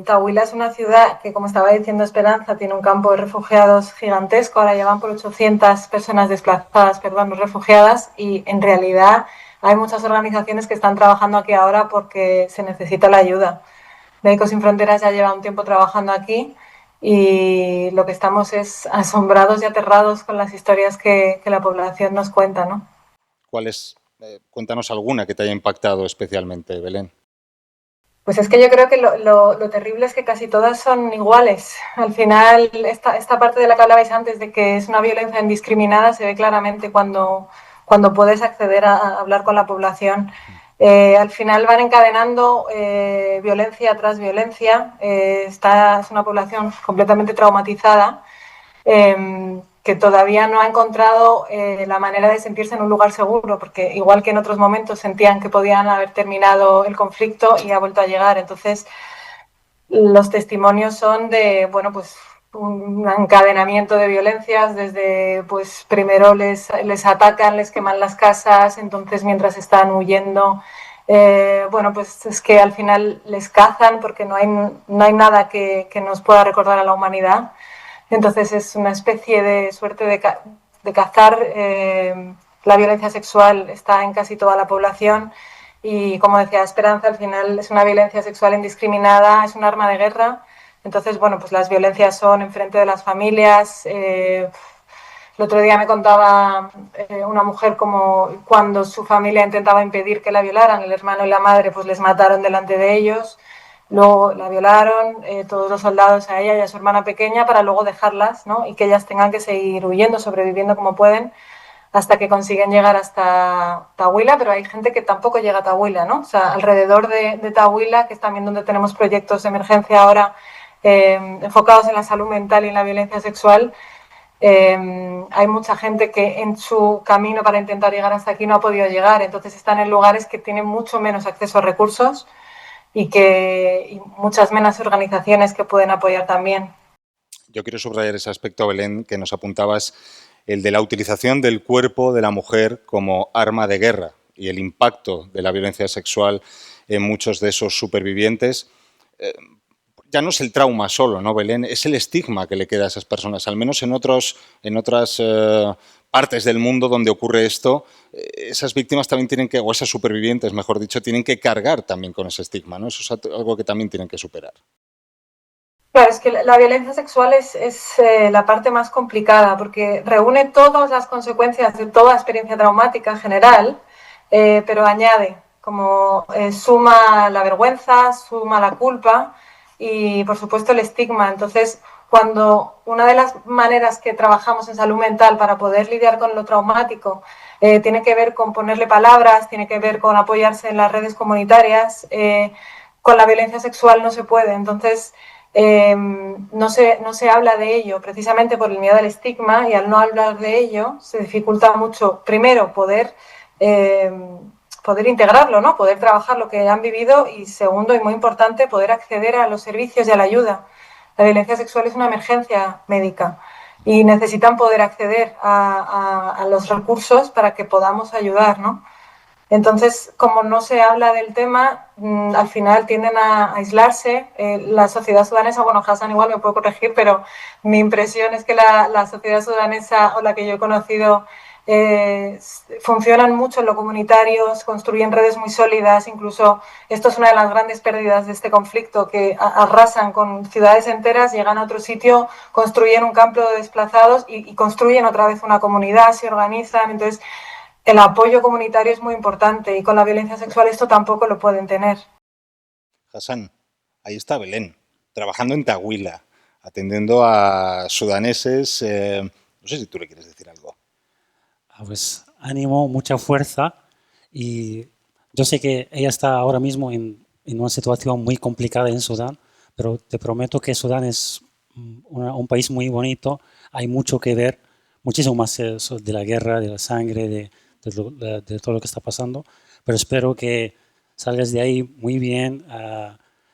Tahuila es una ciudad que, como estaba diciendo Esperanza, tiene un campo de refugiados gigantesco. Ahora ya van por 800 personas desplazadas, perdón, refugiadas, y en realidad hay muchas organizaciones que están trabajando aquí ahora porque se necesita la ayuda. Médicos Sin Fronteras ya lleva un tiempo trabajando aquí y lo que estamos es asombrados y aterrados con las historias que la población nos cuenta, ¿no? Cuéntanos alguna que te haya impactado especialmente, Belén. Pues es que yo creo que lo terrible es que casi todas son iguales. Al final, esta parte de la que hablabais antes, de que es una violencia indiscriminada, se ve claramente cuando puedes acceder a hablar con la población. Al final van encadenando violencia tras violencia. Es una población completamente traumatizada, que todavía no ha encontrado la manera de sentirse en un lugar seguro, porque igual que en otros momentos sentían que podían haber terminado el conflicto y ha vuelto a llegar. Entonces, los testimonios son de, bueno, pues un encadenamiento de violencias, desde, pues primero les atacan, les queman las casas, entonces mientras están huyendo, bueno, pues es que al final les cazan porque no hay nada que nos pueda recordar a la humanidad. Entonces es una especie de suerte de cazar. La violencia sexual está en casi toda la población y, como decía Esperanza, al final es una violencia sexual indiscriminada, es un arma de guerra. Entonces, bueno, pues las violencias son enfrente de las familias. El otro día me contaba una mujer como cuando su familia intentaba impedir que la violaran, el hermano y la madre pues les mataron delante de ellos. Luego la violaron, todos los soldados, a ella y a su hermana pequeña, para luego dejarlas, ¿no? Y que ellas tengan que seguir huyendo, sobreviviendo como pueden, hasta que consiguen llegar hasta Tahuila, pero hay gente que tampoco llega a Tahuila, ¿no? O sea, alrededor de Tahuila, que es también donde tenemos proyectos de emergencia ahora enfocados en la salud mental y en la violencia sexual, hay mucha gente que en su camino para intentar llegar hasta aquí no ha podido llegar, entonces están en lugares que tienen mucho menos acceso a recursos y muchas menos organizaciones que pueden apoyar también. Yo quiero subrayar ese aspecto, Belén, que nos apuntabas, el de la utilización del cuerpo de la mujer como arma de guerra y el impacto de la violencia sexual en muchos de esos supervivientes. Ya no es el trauma solo, ¿no, Belén? Es el estigma que le queda a esas personas, al menos en otras partes del mundo donde ocurre esto. Esas víctimas también tienen que, o esas supervivientes, mejor dicho, tienen que cargar también con ese estigma, ¿no? Eso es algo que también tienen que superar. Claro, es que la violencia sexual es la parte más complicada porque reúne todas las consecuencias de toda experiencia traumática en general, pero añade, como suma la vergüenza, suma la culpa y, por supuesto, el estigma. Entonces, cuando una de las maneras que trabajamos en salud mental para poder lidiar con lo traumático tiene que ver con ponerle palabras, tiene que ver con apoyarse en las redes comunitarias, con la violencia sexual no se puede. Entonces, no se habla de ello precisamente por el miedo al estigma, y al no hablar de ello se dificulta mucho, primero, poder integrarlo, ¿no? Poder trabajar lo que han vivido, y segundo, y muy importante, poder acceder a los servicios y a la ayuda. La violencia sexual es una emergencia médica y necesitan poder acceder a los recursos para que podamos ayudar, ¿no? Entonces, como no se habla del tema, al final tienden a aislarse. La sociedad sudanesa, bueno, Hassan igual me puede corregir, pero mi impresión es que la sociedad sudanesa, o la que yo he conocido, funcionan mucho en lo comunitario, construyen redes muy sólidas. Incluso esto es una de las grandes pérdidas de este conflicto, que arrasan con ciudades enteras, llegan a otro sitio, construyen un campo de desplazados y construyen otra vez una comunidad, se organizan. Entonces, el apoyo comunitario es muy importante, y con la violencia sexual esto tampoco lo pueden tener. Hassan, ahí está Belén, trabajando en Tahuila, atendiendo a sudaneses. No sé si tú le quieres decir algo. Pues ánimo, mucha fuerza, y yo sé que ella está ahora mismo en una situación muy complicada en Sudán, pero te prometo que Sudán es un país muy bonito, hay mucho que ver, muchísimo más de la guerra, de la sangre, de todo lo que está pasando, pero espero que salgas de ahí muy bien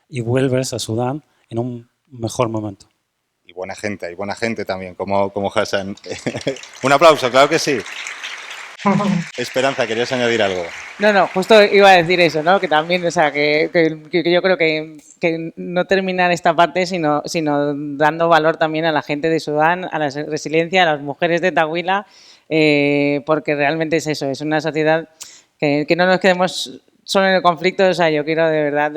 y vuelvas a Sudán en un mejor momento. buena gente también, como Hassan. Un aplauso, claro que sí. Esperanza, ¿querías añadir algo? No, justo iba a decir eso, ¿no? Que también, o sea, que yo creo que no terminar esta parte, sino dando valor también a la gente de Sudán, a la resiliencia, a las mujeres de Tahuila, porque realmente es eso, es una sociedad que no nos quedemos solo en el conflicto. O sea, yo quiero de verdad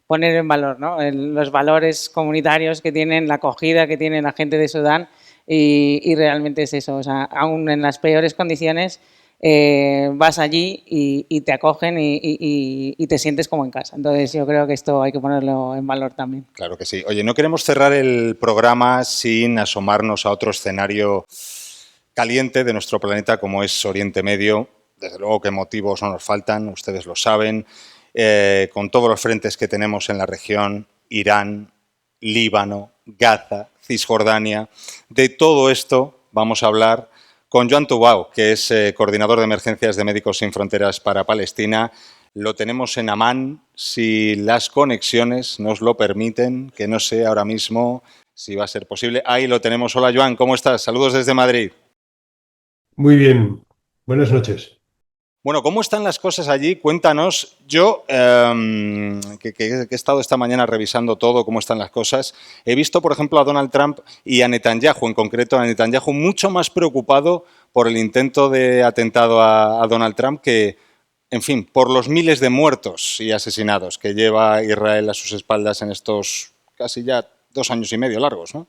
poner en valor, ¿no? Los valores comunitarios que tienen, la acogida que tiene la gente de Sudán. Y realmente es eso, o sea, aún en las peores condiciones vas allí y te acogen y te sientes como en casa. Entonces yo creo que esto hay que ponerlo en valor también. Claro que sí. Oye, no queremos cerrar el programa sin asomarnos a otro escenario caliente de nuestro planeta como es Oriente Medio. Desde luego que motivos no nos faltan, ustedes lo saben, con todos los frentes que tenemos en la región, Irán, Líbano, Gaza, Cisjordania. De todo esto vamos a hablar con Joan Tubau, que es coordinador de emergencias de Médicos Sin Fronteras para Palestina. Lo tenemos en Amán, si las conexiones nos lo permiten, que no sé ahora mismo si va a ser posible. Ahí lo tenemos. Hola Joan, ¿cómo estás? Saludos desde Madrid. Muy bien, buenas noches. Bueno, ¿cómo están las cosas allí? Cuéntanos. Yo, que he estado esta mañana revisando todo, cómo están las cosas, he visto, por ejemplo, a Donald Trump y a Netanyahu, en concreto a Netanyahu, mucho más preocupado por el intento de atentado a Donald Trump que, en fin, por los miles de muertos y asesinados que lleva Israel a sus espaldas en estos casi ya 2 años y medio largos, ¿no?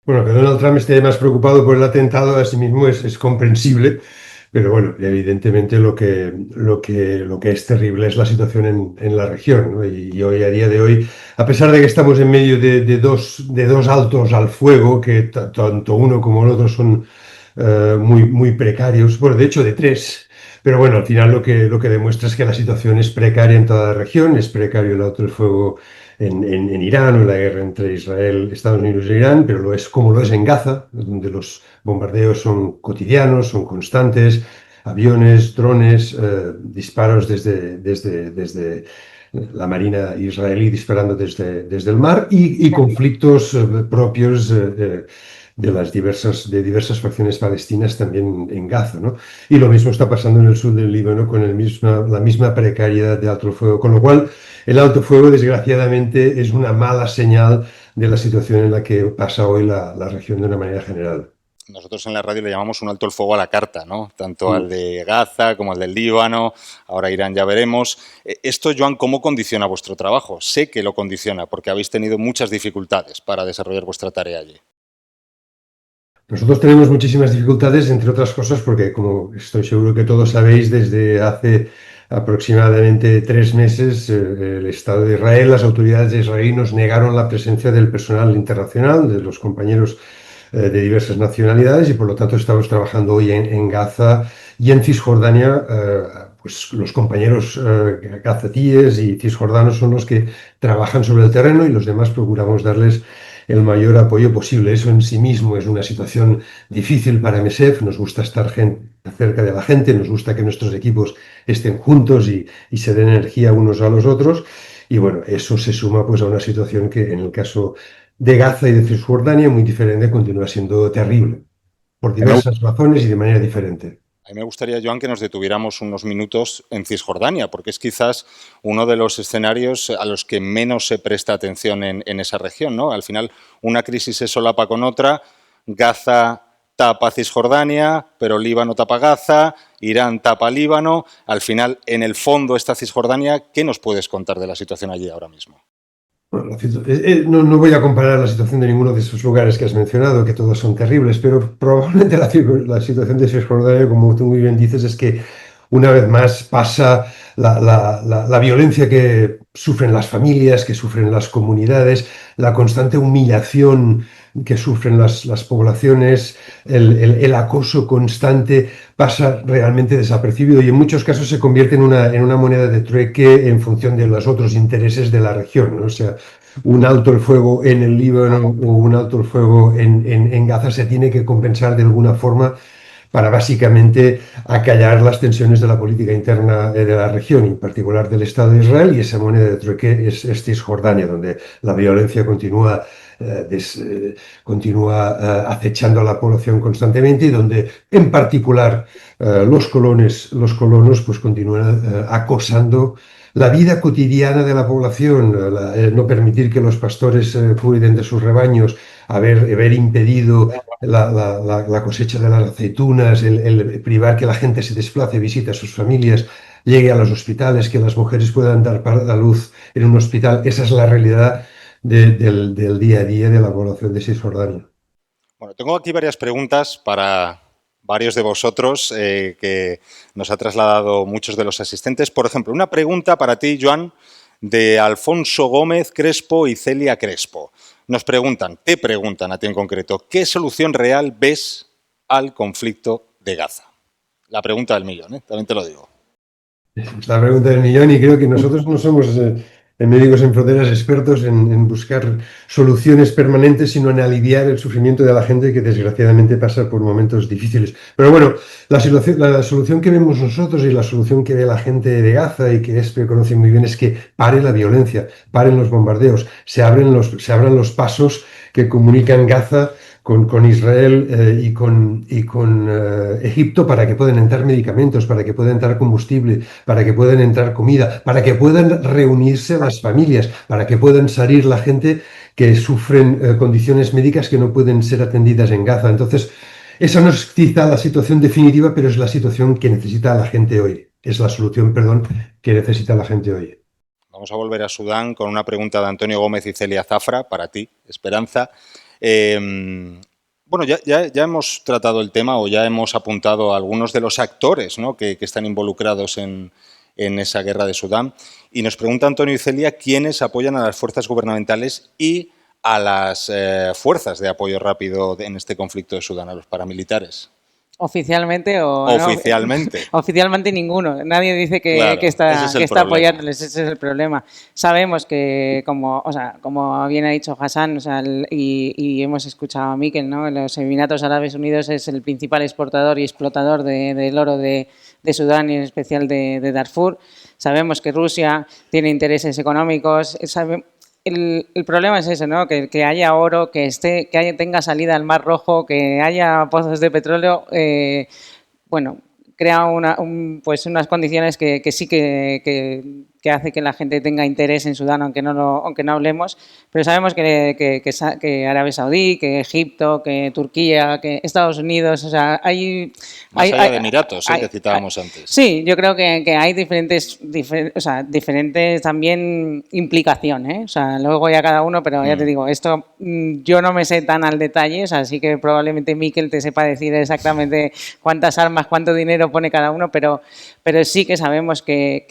Bueno, que Donald Trump esté más preocupado por el atentado a sí mismo es comprensible. Pero bueno, evidentemente lo que es terrible es la situación en la región, ¿no? Y hoy, a día de hoy, a pesar de que estamos en medio de dos altos al fuego, que tanto uno como el otro son muy precarios, bueno, de hecho de 3, pero bueno, al final lo que demuestra es que la situación es precaria en toda la región, es precario el alto el fuego en Irán o en la guerra entre Israel, Estados Unidos e Irán, pero lo es como lo es en Gaza, donde los bombardeos son cotidianos, son constantes, aviones, drones, disparos desde la marina israelí disparando desde el mar y conflictos propios de diversas facciones palestinas también en Gaza, ¿no? Y lo mismo está pasando en el sur del Líbano con la misma precariedad de alto fuego, con lo cual el alto fuego, desgraciadamente, es una mala señal de la situación en la que pasa hoy la región de una manera general. Nosotros en la radio le llamamos un alto el fuego a la carta, ¿no? Tanto al de Gaza como al del Líbano, ahora Irán ya veremos. Esto, Joan, ¿cómo condiciona vuestro trabajo? Sé que lo condiciona porque habéis tenido muchas dificultades para desarrollar vuestra tarea allí. Nosotros tenemos muchísimas dificultades, entre otras cosas, porque, como estoy seguro que todos sabéis, desde hace aproximadamente 3 meses, el Estado de Israel, las autoridades de Israel nos negaron la presencia del personal internacional, de los compañeros de diversas nacionalidades, y por lo tanto estamos trabajando hoy en Gaza y en Cisjordania. Pues los compañeros gazatíes y cisjordanos son los que trabajan sobre el terreno y los demás procuramos darles el mayor apoyo posible. Eso en sí mismo es una situación difícil para MSF. Nos gusta estar cerca de la gente, nos gusta que nuestros equipos estén juntos y se den energía unos a los otros. Y bueno, eso se suma pues a una situación que en el caso de Gaza y de Cisjordania, muy diferente, continúa siendo terrible, por diversas razones y de manera diferente. A mí me gustaría, Joan, que nos detuviéramos unos minutos en Cisjordania, porque es quizás uno de los escenarios a los que menos se presta atención en esa región, ¿no? Al final, una crisis se solapa con otra, Gaza tapa Cisjordania, pero Líbano tapa Gaza, Irán tapa Líbano. Al final, en el fondo está Cisjordania. ¿Qué nos puedes contar de la situación allí ahora mismo? Bueno, no voy a comparar la situación de ninguno de esos lugares que has mencionado, que todos son terribles, pero probablemente la situación de Cisjordania, como tú muy bien dices, es que una vez más pasa la violencia que sufren las familias, que sufren las comunidades, la constante humillación que sufren las poblaciones, el acoso constante pasa realmente desapercibido y en muchos casos se convierte en una moneda de trueque en función de los otros intereses de la región, ¿no? O sea, un alto el fuego en el Líbano o un alto el fuego en Gaza se tiene que compensar de alguna forma para básicamente acallar las tensiones de la política interna de la región, en particular del Estado de Israel, y esa moneda de trueque es Cisjordania, donde la violencia continúa continúa acechando a la población constantemente y donde en particular los colonos pues continúan acosando la vida cotidiana de la población, no permitir que los pastores cuiden de sus rebaños, haber impedido la cosecha de las aceitunas, el privar que la gente se desplace, visite a sus familias, llegue a los hospitales, que las mujeres puedan dar a luz en un hospital. Esa es la realidad del día a día de la población de Cisjordania. Bueno, tengo aquí varias preguntas para varios de vosotros que nos ha trasladado muchos de los asistentes. Por ejemplo, una pregunta para ti, Joan, de Alfonso Gómez Crespo y Celia Crespo. Te preguntan a ti en concreto, ¿qué solución real ves al conflicto de Gaza? La pregunta del millón, también te lo digo. Es la pregunta del millón y creo que nosotros no somos en Médicos Sin Fronteras expertos en buscar soluciones permanentes, sino en aliviar el sufrimiento de la gente que desgraciadamente pasa por momentos difíciles. Pero bueno, la solución que vemos nosotros y la solución que ve la gente de Gaza y que Espe conoce muy bien es que pare la violencia, paren los bombardeos, se abran los pasos que comunican Gaza con Israel y con Egipto para que puedan entrar medicamentos, para que puedan entrar combustible, para que puedan entrar comida, para que puedan reunirse las familias, para que puedan salir la gente que sufren condiciones médicas que no pueden ser atendidas en Gaza. Entonces, esa no es quizá la situación definitiva, pero es la situación que necesita la gente hoy. Es la solución, que necesita la gente hoy. Vamos a volver a Sudán con una pregunta de Antonio Gómez y Celia Zafra, para ti, Esperanza. Bueno, ya hemos tratado el tema o ya hemos apuntado a algunos de los actores, ¿no?, que están involucrados en esa guerra de Sudán. Y nos pregunta Antonio y Celia quiénes apoyan a las fuerzas gubernamentales y a las fuerzas de apoyo rápido en este conflicto de Sudán, a los paramilitares. ¿Oficialmente o Oficialmente. No? Oficialmente ninguno. Nadie dice que está apoyándoles. Ese es el problema. Sabemos que, como bien ha dicho Hassan, y hemos escuchado a Miquel, ¿no?, los Emiratos Árabes Unidos es el principal exportador y explotador del oro de Sudán y en especial de Darfur. Sabemos que Rusia tiene intereses económicos. El problema es ese, ¿no?, que haya oro, que tenga salida al Mar Rojo, que haya pozos de petróleo, crea unas condiciones que sí que hace que la gente tenga interés en Sudán, aunque no hablemos, pero sabemos que Arabia Saudí, que Egipto, que Turquía, que Estados Unidos, o sea, más allá de Emiratos, que citábamos antes. Sí, yo creo que hay diferentes también implicaciones, o sea, luego ya cada uno, pero ya te digo, esto yo no me sé tan al detalle, o sea, así que probablemente Miquel te sepa decir exactamente cuántas armas, cuánto dinero pone cada uno, pero sí que sabemos que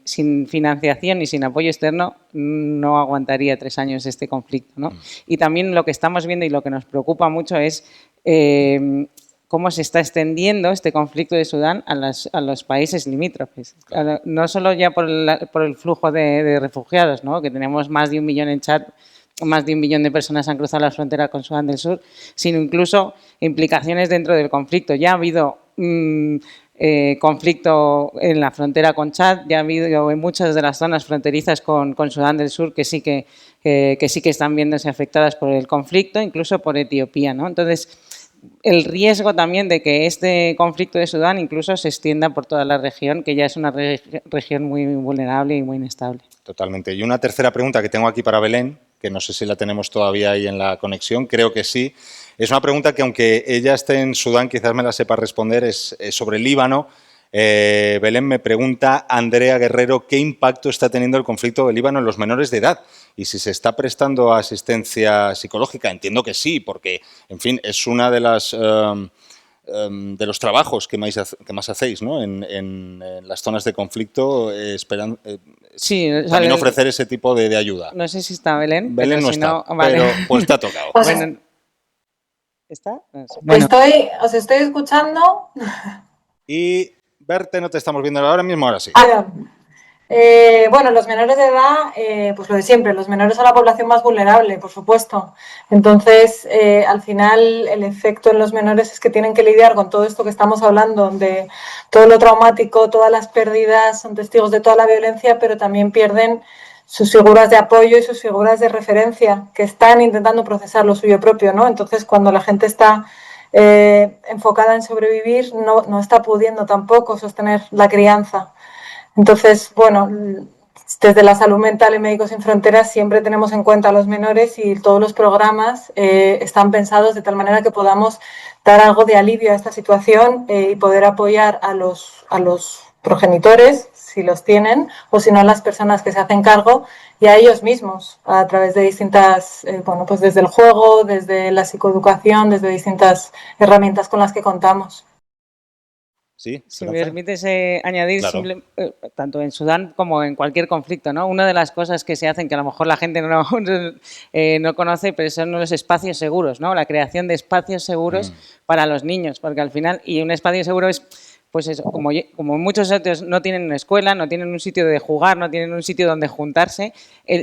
sin financiación y sin apoyo externo no aguantaría 3 años este conflicto, ¿no? Y también lo que estamos viendo y lo que nos preocupa mucho es cómo se está extendiendo este conflicto de Sudán a los países limítrofes. No solo ya por el flujo de refugiados, ¿no?, que tenemos más de 1 millón en Chad, más de 1 millón de personas han cruzado la frontera con Sudán del Sur, sino incluso implicaciones dentro del conflicto. Ya ha habido conflicto en la frontera con Chad, ya ha habido en muchas de las zonas fronterizas con Sudán del Sur que sí que están viéndose afectadas por el conflicto, incluso por Etiopía, ¿no? Entonces, el riesgo también de que este conflicto de Sudán incluso se extienda por toda la región, que ya es una región muy vulnerable y muy inestable. Totalmente. Y una tercera pregunta que tengo aquí para Belén, que no sé si la tenemos todavía ahí en la conexión, creo que sí. Es una pregunta que, aunque ella esté en Sudán, quizás me la sepa responder, es sobre el Líbano. Belén me pregunta, Andrea Guerrero, ¿qué impacto está teniendo el conflicto del Líbano en los menores de edad? Y si se está prestando asistencia psicológica. Entiendo que sí, porque, en fin, es una de las de los trabajos que más hacéis, ¿no?, en las zonas de conflicto, sí, también ofrecer ese tipo de ayuda. No sé si está Belén. Belén no está, pero pues te ha tocado. Bueno, ¿está? No sé. Bueno. Os estoy escuchando. Y verte no te estamos viendo ahora mismo, ahora sí. Bueno, los menores de edad, pues lo de siempre, los menores son la población más vulnerable, por supuesto. Entonces, al final, el efecto en los menores es que tienen que lidiar con todo esto que estamos hablando, de todo lo traumático, todas las pérdidas, son testigos de toda la violencia, pero también pierden sus figuras de apoyo y sus figuras de referencia, que están intentando procesar lo suyo propio, ¿no? Entonces, cuando la gente está enfocada en sobrevivir, no está pudiendo tampoco sostener la crianza. Entonces, bueno, desde la salud mental y Médicos Sin Fronteras siempre tenemos en cuenta a los menores y todos los programas están pensados de tal manera que podamos dar algo de alivio a esta situación y poder apoyar a los progenitores, si los tienen, o si no a las personas que se hacen cargo, y a ellos mismos, a través de distintas, pues desde el juego, desde la psicoeducación, desde distintas herramientas con las que contamos. Sí, si me permites añadir, Claro. tanto en Sudán como en cualquier conflicto, ¿no? Una de las cosas que se hacen, que a lo mejor la gente no conoce, pero son los espacios seguros, ¿no? La creación de espacios seguros para los niños, porque al final, y un espacio seguro es, pues eso, como muchos otros no tienen una escuela, no tienen un sitio de jugar, no tienen un sitio donde juntarse,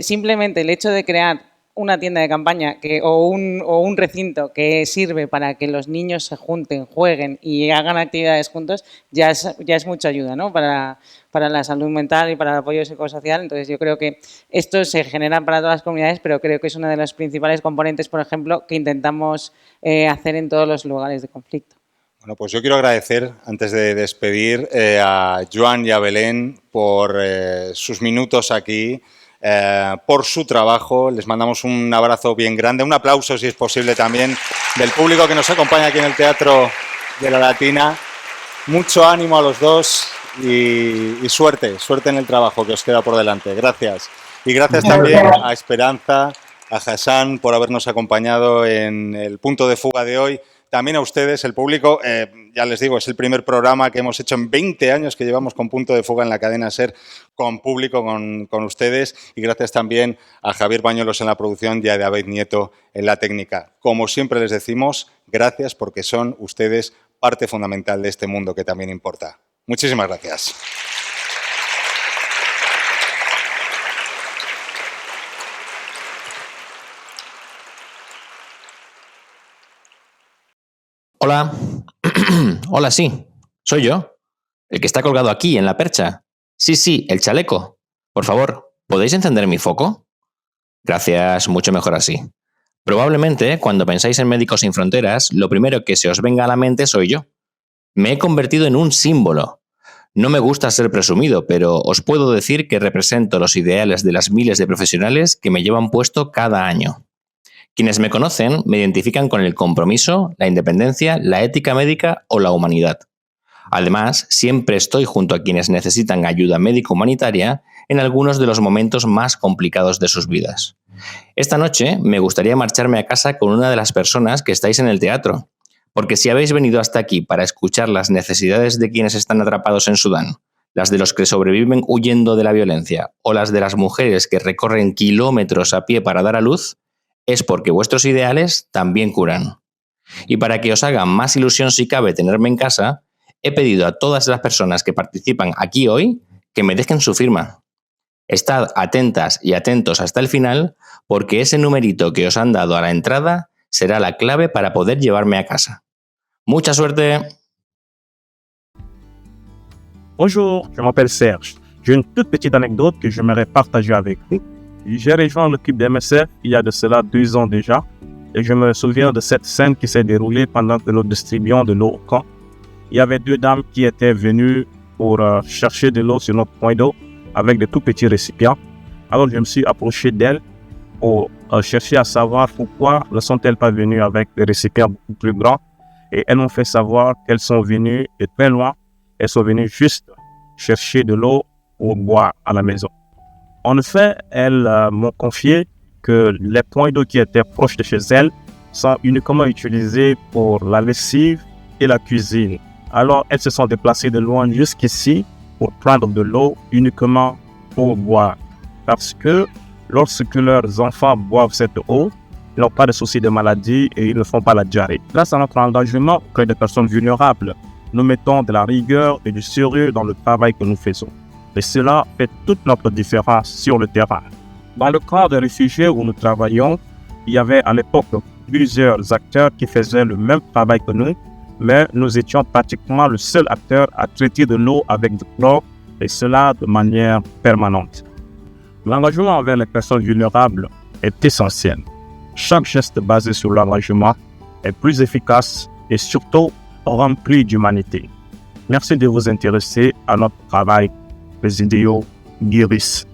simplemente el hecho de crear una tienda de campaña o un recinto que sirve para que los niños se junten, jueguen y hagan actividades juntos, ya es mucha ayuda, ¿no? Para la salud mental y para el apoyo psicosocial. Entonces, yo creo que esto se genera para todas las comunidades, pero creo que es uno de los principales componentes, por ejemplo, que intentamos hacer en todos los lugares de conflicto. Bueno, pues yo quiero agradecer, antes de despedir, a Joan y a Belén por sus minutos aquí, por su trabajo. Les mandamos un abrazo bien grande, un aplauso si es posible también del público que nos acompaña aquí en el Teatro de la Latina. Mucho ánimo a los dos y suerte en el trabajo que os queda por delante. Gracias. Y gracias también a Esperanza, a Hassan por habernos acompañado en el punto de fuga de hoy. También a ustedes, el público, ya les digo, es el primer programa que hemos hecho en 20 años que llevamos con Punto de Fuga en la cadena SER, con público, con ustedes. Y gracias también a Javier Bañuelos en la producción y a David Nieto en la técnica. Como siempre les decimos, gracias porque son ustedes parte fundamental de este mundo que también importa. Muchísimas gracias. Hola. Hola, sí. Soy yo. El que está colgado aquí, en la percha. Sí, el chaleco. Por favor, ¿podéis encender mi foco? Gracias, mucho mejor así. Probablemente, cuando pensáis en Médicos Sin Fronteras, lo primero que se os venga a la mente soy yo. Me he convertido en un símbolo. No me gusta ser presumido, pero os puedo decir que represento los ideales de las miles de profesionales que me llevan puesto cada año. Quienes me conocen me identifican con el compromiso, la independencia, la ética médica o la humanidad. Además, siempre estoy junto a quienes necesitan ayuda médico-humanitaria en algunos de los momentos más complicados de sus vidas. Esta noche me gustaría marcharme a casa con una de las personas que estáis en el teatro, porque si habéis venido hasta aquí para escuchar las necesidades de quienes están atrapados en Sudán, las de los que sobreviven huyendo de la violencia o las de las mujeres que recorren kilómetros a pie para dar a luz, es porque vuestros ideales también curan. Y para que os haga más ilusión si cabe tenerme en casa, he pedido a todas las personas que participan aquí hoy que me dejen su firma. Estad atentas y atentos hasta el final, porque ese numerito que os han dado a la entrada será la clave para poder llevarme a casa. ¡Mucha suerte! Bonjour, je m'appelle Serge. J'ai une toute petite anecdote que j'aimerais partager avec vous. J'ai rejoint l'équipe d'MSF il y a de cela 2 ans déjà, et je me souviens de cette scène qui s'est déroulée pendant que nous distribuions de l'eau au camp. Il y avait 2 dames qui étaient venues pour chercher de l'eau sur notre point d'eau avec de tout petits récipients. Alors je me suis approché d'elles pour chercher à savoir pourquoi ne sont-elles pas venues avec des récipients beaucoup plus grands. Et elles m'ont fait savoir qu'elles sont venues de très loin. Elles sont venues juste chercher de l'eau pour boire à la maison. En effet, elles m'ont confié que les points d'eau qui étaient proches de chez elles sont uniquement utilisés pour la lessive et la cuisine. Alors, elles se sont déplacées de loin jusqu'ici pour prendre de l'eau uniquement pour boire. Parce que lorsque leurs enfants boivent cette eau, ils n'ont pas de soucis de maladie et ils ne font pas la diarrhée. Grâce à notre engagement auprès des personnes vulnérables, nous mettons de la rigueur et du sérieux dans le travail que nous faisons. Et cela fait toute notre différence sur le terrain. Dans le camp de réfugiés où nous travaillons, il y avait à l'époque plusieurs acteurs qui faisaient le même travail que nous, mais nous étions pratiquement le seul acteur à traiter de l'eau avec du chlore, et cela de manière permanente. L'engagement envers les personnes vulnérables est essentiel. Chaque geste basé sur l'engagement est plus efficace et surtout rempli d'humanité. Merci de vous intéresser à notre travail. Presidio Giris.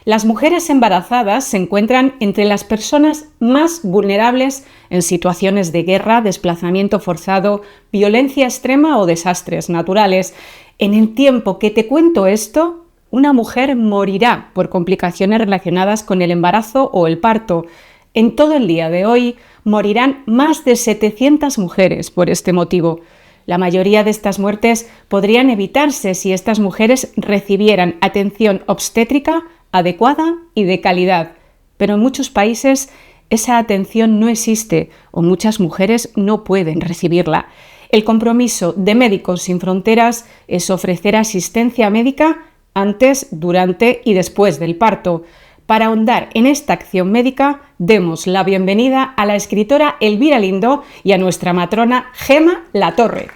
Las mujeres embarazadas se encuentran entre las personas más vulnerables en situaciones de guerra, desplazamiento forzado, violencia extrema o desastres naturales. En el tiempo que te cuento esto, una mujer morirá por complicaciones relacionadas con el embarazo o el parto. En todo el día de hoy morirán más de 700 mujeres por este motivo. La mayoría de estas muertes podrían evitarse si estas mujeres recibieran atención obstétrica adecuada y de calidad, pero en muchos países esa atención no existe o muchas mujeres no pueden recibirla. El compromiso de Médicos Sin Fronteras es ofrecer asistencia médica antes, durante y después del parto. Para ahondar en esta acción médica, demos la bienvenida a la escritora Elvira Lindo y a nuestra matrona Gema Latorre.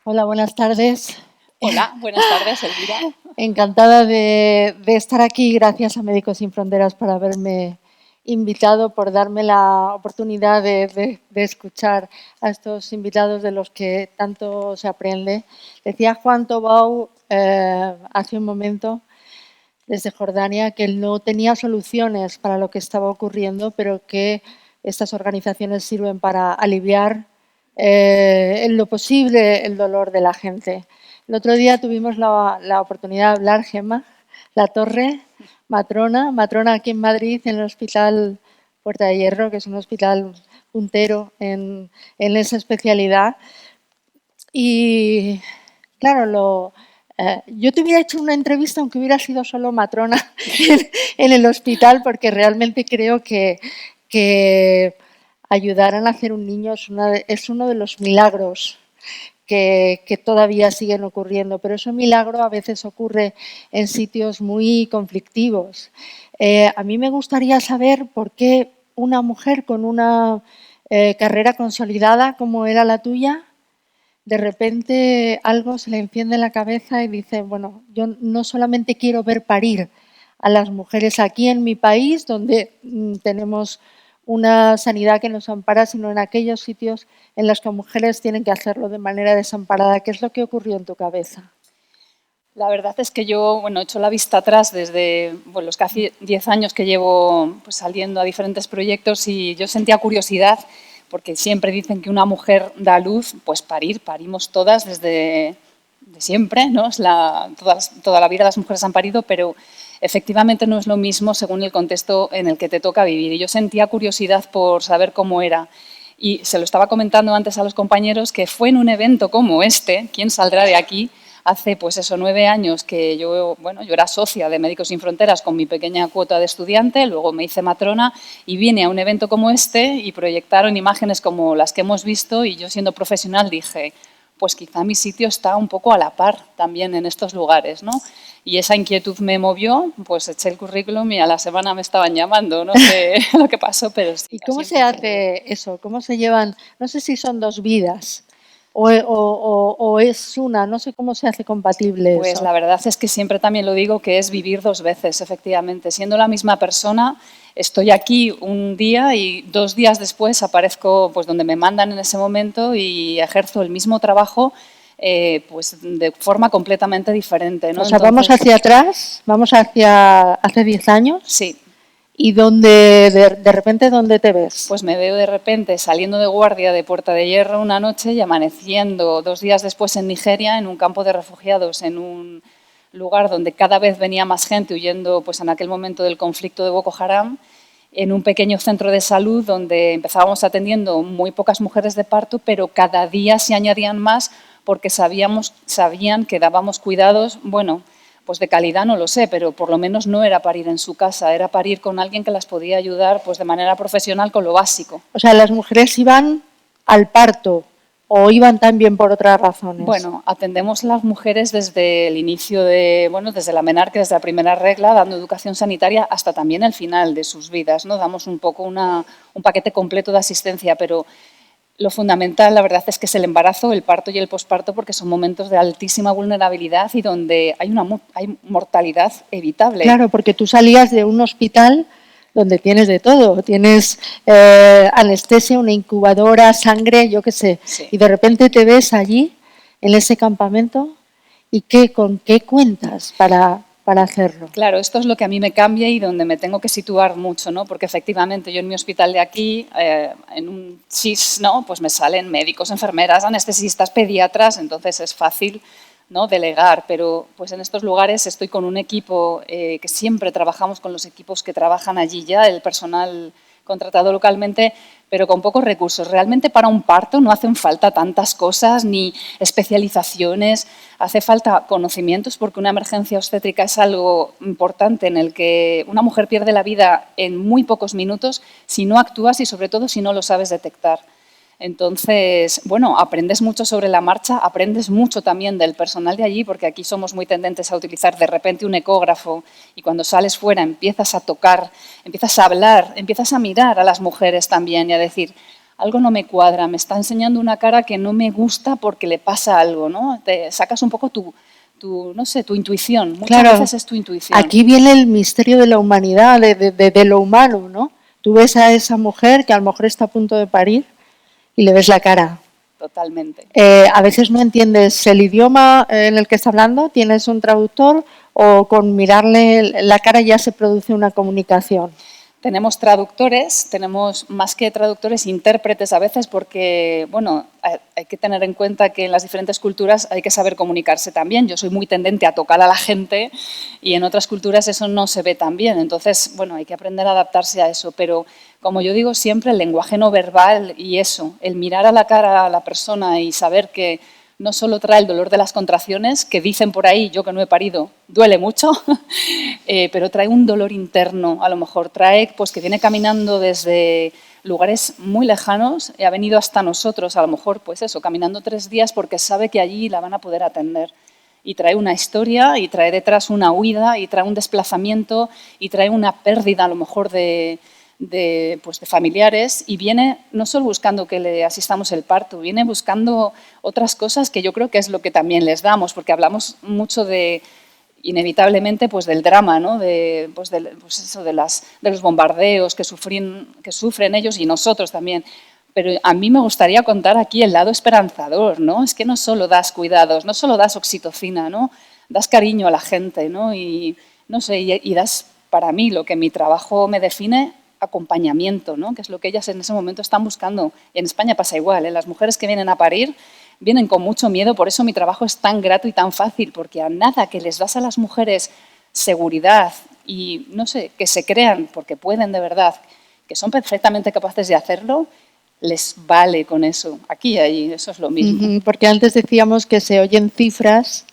Hola, buenas tardes. Hola, buenas tardes, Elvira. Encantada de estar aquí. Gracias a Médicos Sin Fronteras por haberme invitado, por darme la oportunidad de escuchar a estos invitados de los que tanto se aprende. Decía Juan Tobau hace un momento, desde Jordania, que él no tenía soluciones para lo que estaba ocurriendo, pero que estas organizaciones sirven para aliviar en lo posible el dolor de la gente. El otro día tuvimos la oportunidad de hablar, Gema Latorre, matrona aquí en Madrid, en el Hospital Puerta de Hierro, que es un hospital puntero en esa especialidad. Y claro, yo te hubiera hecho una entrevista aunque hubiera sido solo matrona en el hospital, porque realmente creo que ayudar a nacer un niño es uno de los milagros que todavía siguen ocurriendo, pero ese milagro a veces ocurre en sitios muy conflictivos. A mí me gustaría saber por qué una mujer con una carrera consolidada como era la tuya, de repente algo se le enciende en la cabeza y dice, bueno, yo no solamente quiero ver parir a las mujeres aquí en mi país, donde tenemos una sanidad que nos ampara, sino en aquellos sitios en los que mujeres tienen que hacerlo de manera desamparada. ¿Qué es lo que ocurrió en tu cabeza? La verdad es que yo he hecho la vista atrás desde los casi 10 años que llevo saliendo a diferentes proyectos y yo sentía curiosidad porque siempre dicen que una mujer da luz, pues parimos todas desde siempre, ¿no? Toda la vida las mujeres han parido, pero efectivamente no es lo mismo según el contexto en el que te toca vivir. Y yo sentía curiosidad por saber cómo era. Y se lo estaba comentando antes a los compañeros que fue en un evento como este, ¿quién saldrá de aquí? Hace 9 años que yo era socia de Médicos Sin Fronteras con mi pequeña cuota de estudiante, luego me hice matrona y vine a un evento como este y proyectaron imágenes como las que hemos visto y yo siendo profesional dije, pues quizá mi sitio está un poco a la par también en estos lugares, ¿no? Y esa inquietud me movió, pues eché el currículum y a la semana me estaban llamando, no sé lo que pasó, pero sí. ¿Y cómo se hace eso? ¿Cómo se llevan? No sé si son dos vidas o es una, no sé cómo se hace compatible pues eso. La verdad es que siempre también lo digo que es vivir dos veces, efectivamente. Siendo la misma persona, estoy aquí un día y 2 días después aparezco donde me mandan en ese momento y ejerzo el mismo trabajo de forma completamente diferente, ¿no? O sea, vamos hacia atrás, vamos hacia hace 10 años. Sí. ¿Y de repente dónde te ves? Pues me veo de repente saliendo de guardia de Puerta de Hierro una noche y amaneciendo 2 días después en Nigeria, en un campo de refugiados, en un lugar donde cada vez venía más gente huyendo en aquel momento del conflicto de Boko Haram, en un pequeño centro de salud donde empezábamos atendiendo muy pocas mujeres de parto, pero cada día se añadían más porque sabían que dábamos cuidados, pues de calidad no lo sé, pero por lo menos no era parir en su casa, era parir con alguien que las podía ayudar de manera profesional con lo básico. O sea, las mujeres iban al parto ¿O iban también por otras razones? Bueno, atendemos a las mujeres desde el inicio desde la menarque, desde la primera regla, dando educación sanitaria hasta también el final de sus vidas, ¿no? Damos un poco un paquete completo de asistencia, pero lo fundamental, la verdad, es que es el embarazo, el parto y el posparto, porque son momentos de altísima vulnerabilidad y donde hay mortalidad evitable. Claro, porque tú salías de un hospital donde tienes de todo, tienes anestesia, una incubadora, sangre, yo qué sé, sí. Y de repente te ves allí, en ese campamento, ¿y con qué cuentas para hacerlo? Claro, esto es lo que a mí me cambia y donde me tengo que situar mucho, ¿no? Porque efectivamente yo en mi hospital de aquí, en un CHIS, ¿no? Pues me salen médicos, enfermeras, anestesistas, pediatras, entonces es fácil, ¿no? Delegar, pero pues en estos lugares estoy con un equipo que siempre trabajamos con los equipos que trabajan allí ya, el personal contratado localmente, pero con pocos recursos. Realmente para un parto no hacen falta tantas cosas ni especializaciones, hace falta conocimientos porque una emergencia obstétrica es algo importante en el que una mujer pierde la vida en muy pocos minutos si no actúas y sobre todo si no lo sabes detectar. Entonces, bueno, aprendes mucho sobre la marcha, aprendes mucho también del personal de allí, porque aquí somos muy tendentes a utilizar de repente un ecógrafo y cuando sales fuera empiezas a tocar, empiezas a hablar, empiezas a mirar a las mujeres también y a decir, algo no me cuadra, me está enseñando una cara que no me gusta porque le pasa algo, ¿no? Te sacas un poco tu intuición, muchas veces es tu intuición. Aquí viene el misterio de la humanidad, de lo humano, ¿no? Tú ves a esa mujer que a lo mejor está a punto de parir y le ves la cara. Totalmente. A veces no entiendes el idioma en el que está hablando, tienes un traductor o con mirarle la cara ya se produce una comunicación. Tenemos traductores, tenemos más que traductores, intérpretes a veces porque, bueno, hay que tener en cuenta que en las diferentes culturas hay que saber comunicarse también. Yo soy muy tendente a tocar a la gente y en otras culturas eso no se ve tan bien. Entonces, bueno, hay que aprender a adaptarse a eso. Pero, como yo digo siempre, el lenguaje no verbal y eso, el mirar a la cara a la persona y saber que no solo trae el dolor de las contracciones, que dicen por ahí, yo que no he parido, duele mucho, pero trae un dolor interno, a lo mejor trae pues que viene caminando desde lugares muy lejanos y ha venido hasta nosotros, a lo mejor pues eso, caminando 3 días porque sabe que allí la van a poder atender. Y trae una historia, y trae detrás una huida, y trae un desplazamiento, y trae una pérdida a lo mejor de familiares y viene no solo buscando que le asistamos el parto, viene buscando otras cosas que yo creo que es lo que también les damos, porque hablamos mucho inevitablemente del drama, ¿no? de los bombardeos que sufren ellos y nosotros también. Pero a mí me gustaría contar aquí el lado esperanzador, ¿no? Es que no solo das cuidados, no solo das oxitocina, ¿no? Das cariño a la gente, ¿no? Y no sé, y das, para mí, lo que mi trabajo me define, acompañamiento, ¿no? Que es lo que ellas en ese momento están buscando. Y en España pasa igual, ¿eh? Las mujeres que vienen a parir vienen con mucho miedo, por eso mi trabajo es tan grato y tan fácil, porque a nada que les das a las mujeres seguridad y, no sé, que se crean, porque pueden de verdad, que son perfectamente capaces de hacerlo, les vale con eso. Aquí y allí, eso es lo mismo. Porque antes decíamos que se oyen cifras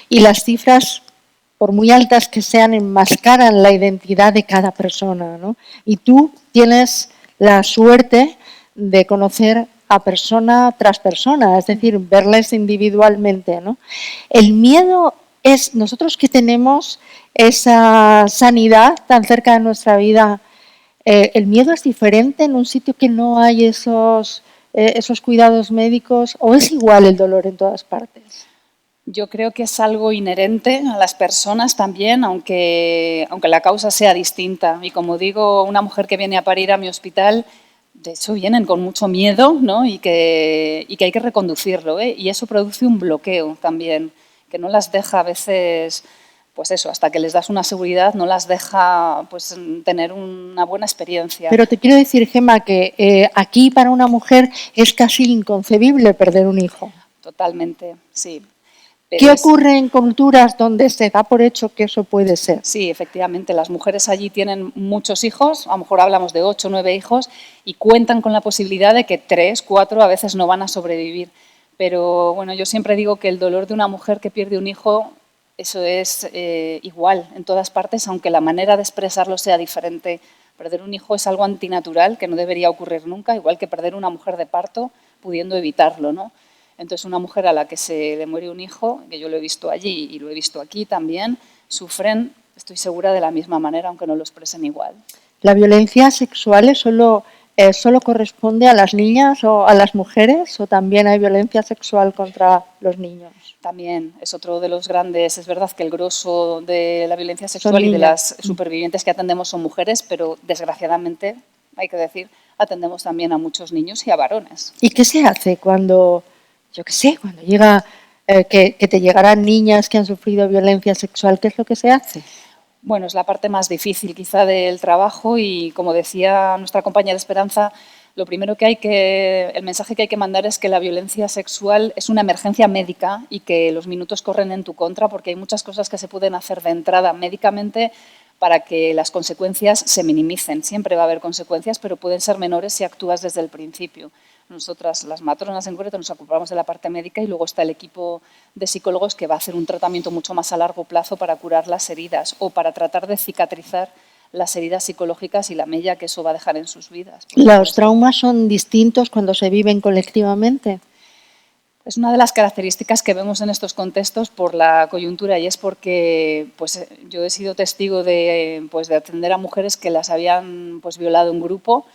y las cifras, por muy altas que sean, enmascaran la identidad de cada persona, ¿no? Y tú tienes la suerte de conocer a persona tras persona, es decir, verles individualmente, ¿no? El miedo es, nosotros que tenemos esa sanidad tan cerca de nuestra vida, ¿el miedo es diferente en un sitio que no hay esos cuidados médicos o es igual el dolor en todas partes? Yo creo que es algo inherente a las personas también, aunque la causa sea distinta. Y como digo, una mujer que viene a parir a mi hospital, de hecho vienen con mucho miedo, ¿no? y que hay que reconducirlo, ¿eh? Y eso produce un bloqueo también, que no las deja a veces, pues eso, hasta que les das una seguridad, no las deja pues tener una buena experiencia. Pero te quiero decir, Gemma, que aquí para una mujer es casi inconcebible perder un hijo. Totalmente, sí. ¿Qué ocurre en culturas donde se da por hecho que eso puede ser? Sí, efectivamente, las mujeres allí tienen muchos hijos, a lo mejor hablamos de 8 o 9 hijos, y cuentan con la posibilidad de que 3, 4 a veces no van a sobrevivir. Pero bueno, yo siempre digo que el dolor de una mujer que pierde un hijo, eso es igual en todas partes, aunque la manera de expresarlo sea diferente. Perder un hijo es algo antinatural que no debería ocurrir nunca, igual que perder una mujer de parto, pudiendo evitarlo, ¿no? Entonces, una mujer a la que se le muere un hijo, que yo lo he visto allí y lo he visto aquí también, sufren, estoy segura, de la misma manera, aunque no lo expresen igual. ¿La violencia sexual solo corresponde a las niñas o a las mujeres o también hay violencia sexual contra los niños? También es otro de los grandes, es verdad que el grosso de la violencia sexual y de las supervivientes que atendemos son mujeres, pero desgraciadamente, hay que decir, atendemos también a muchos niños y a varones. ¿Y qué se hace cuando, yo qué sé, cuando llega, que te llegarán niñas que han sufrido violencia sexual? ¿Qué es lo que se hace? Bueno, es la parte más difícil quizá del trabajo y, como decía nuestra compañera Esperanza, lo primero el mensaje que hay que mandar es que la violencia sexual es una emergencia médica y que los minutos corren en tu contra porque hay muchas cosas que se pueden hacer de entrada médicamente para que las consecuencias se minimicen. Siempre va a haber consecuencias, pero pueden ser menores si actúas desde el principio. Nosotras, las matronas en concreto, nos ocupamos de la parte médica y luego está el equipo de psicólogos que va a hacer un tratamiento mucho más a largo plazo para curar las heridas o para tratar de cicatrizar las heridas psicológicas y la mella que eso va a dejar en sus vidas. ¿Los traumas son distintos cuando se viven colectivamente? Es una de las características que vemos en estos contextos por la coyuntura y es porque pues, yo he sido testigo de atender a mujeres que las habían violado en grupo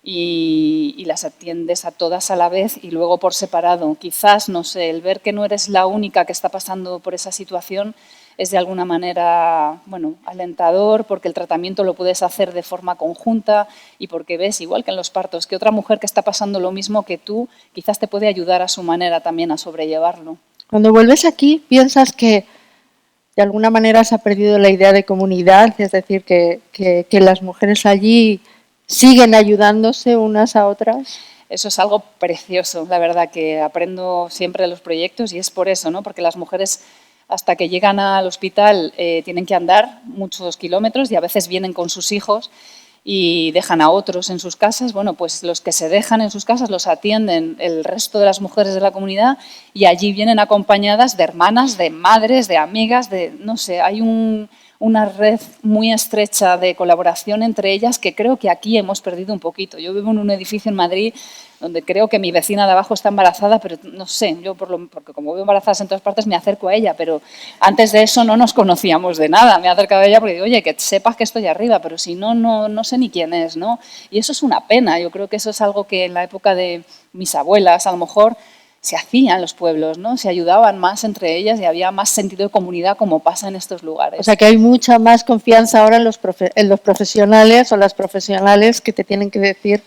y las atiendes a todas a la vez y luego por separado. Quizás, no sé, el ver que no eres la única que está pasando por esa situación es de alguna manera, bueno, alentador porque el tratamiento lo puedes hacer de forma conjunta y porque ves, igual que en los partos, que otra mujer que está pasando lo mismo que tú quizás te puede ayudar a su manera también a sobrellevarlo. Cuando vuelves aquí, ¿piensas que de alguna manera se ha perdido la idea de comunidad? Es decir, que las mujeres allí siguen ayudándose unas a otras. Eso es algo precioso, la verdad, que aprendo siempre de los proyectos y es por eso, ¿no? Porque las mujeres hasta que llegan al hospital tienen que andar muchos kilómetros y a veces vienen con sus hijos y dejan a otros en sus casas. Bueno, pues los que se dejan en sus casas los atienden el resto de las mujeres de la comunidad y allí vienen acompañadas de hermanas, de madres, de amigas, de no sé, hay una red muy estrecha de colaboración entre ellas que creo que aquí hemos perdido un poquito. Yo vivo en un edificio en Madrid donde creo que mi vecina de abajo está embarazada, pero no sé, yo porque como veo embarazadas en todas partes me acerco a ella, pero antes de eso no nos conocíamos de nada. Me he acercado a ella porque digo, oye, que sepas que estoy arriba, pero si no, no sé ni quién es, ¿no? Y eso es una pena. Yo creo que eso es algo que en la época de mis abuelas, a lo mejor, se hacía en los pueblos, ¿no? Se ayudaban más entre ellas y había más sentido de comunidad como pasa en estos lugares. O sea que hay mucha más confianza ahora en los profesionales o las profesionales que te tienen que decir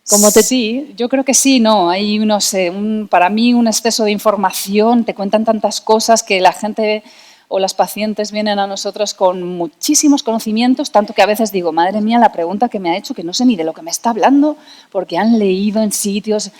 cómo te... Sí, yo creo que sí, no. Hay, no sé, para mí un exceso de información, te cuentan tantas cosas que la gente o las pacientes vienen a nosotros con muchísimos conocimientos, tanto que a veces digo, madre mía, la pregunta que me ha hecho, que no sé ni de lo que me está hablando, porque han leído en sitios...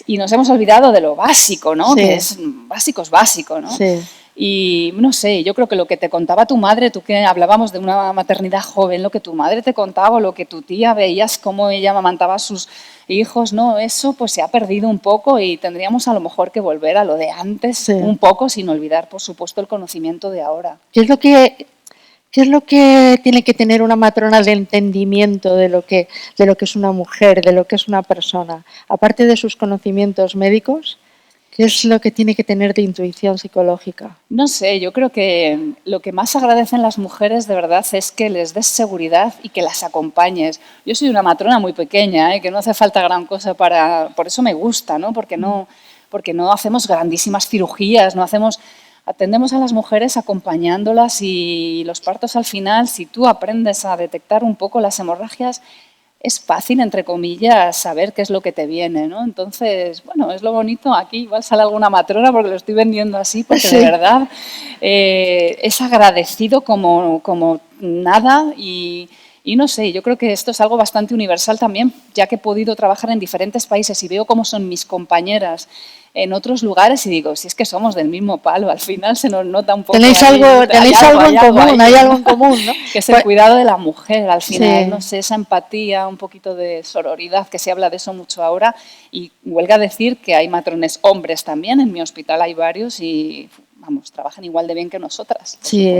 Y nos hemos olvidado de lo básico, ¿no? Sí. Que es básico, ¿no? Sí. Y no sé, yo creo que lo que te contaba tu madre, tú que hablábamos de una maternidad joven, lo que tu madre te contaba o lo que tu tía veías cómo ella amamantaba a sus hijos, ¿no? Eso pues se ha perdido un poco y tendríamos a lo mejor que volver a lo de antes un poco, sin olvidar, por supuesto, el conocimiento de ahora. ¿Qué es lo que tiene que tener una matrona de entendimiento de lo que es una mujer, de lo que es una persona? Aparte de sus conocimientos médicos, ¿qué es lo que tiene que tener de intuición psicológica? No sé, yo creo que lo que más agradecen las mujeres de verdad es que les des seguridad y que las acompañes. Yo soy una matrona muy pequeña, que no hace falta gran cosa por eso me gusta, ¿no? Porque no hacemos grandísimas cirugías, atendemos a las mujeres acompañándolas y los partos al final, si tú aprendes a detectar un poco las hemorragias, es fácil, entre comillas, saber qué es lo que te viene, ¿no? Entonces, bueno, es lo bonito. Aquí igual sale alguna matrona porque lo estoy vendiendo así, porque de verdad es agradecido como nada y no sé, yo creo que esto es algo bastante universal también, ya que he podido trabajar en diferentes países y veo cómo son mis compañeras en otros lugares y digo, si es que somos del mismo palo, al final se nos nota un poco. Tenéis algo en común, hay algo en común, ¿no? Que es el cuidado de la mujer, al final, no sé, esa empatía, un poquito de sororidad, que se habla de eso mucho ahora, y huelga decir que hay matrones hombres también, en mi hospital hay varios y, vamos, trabajan igual de bien que nosotras. Sí,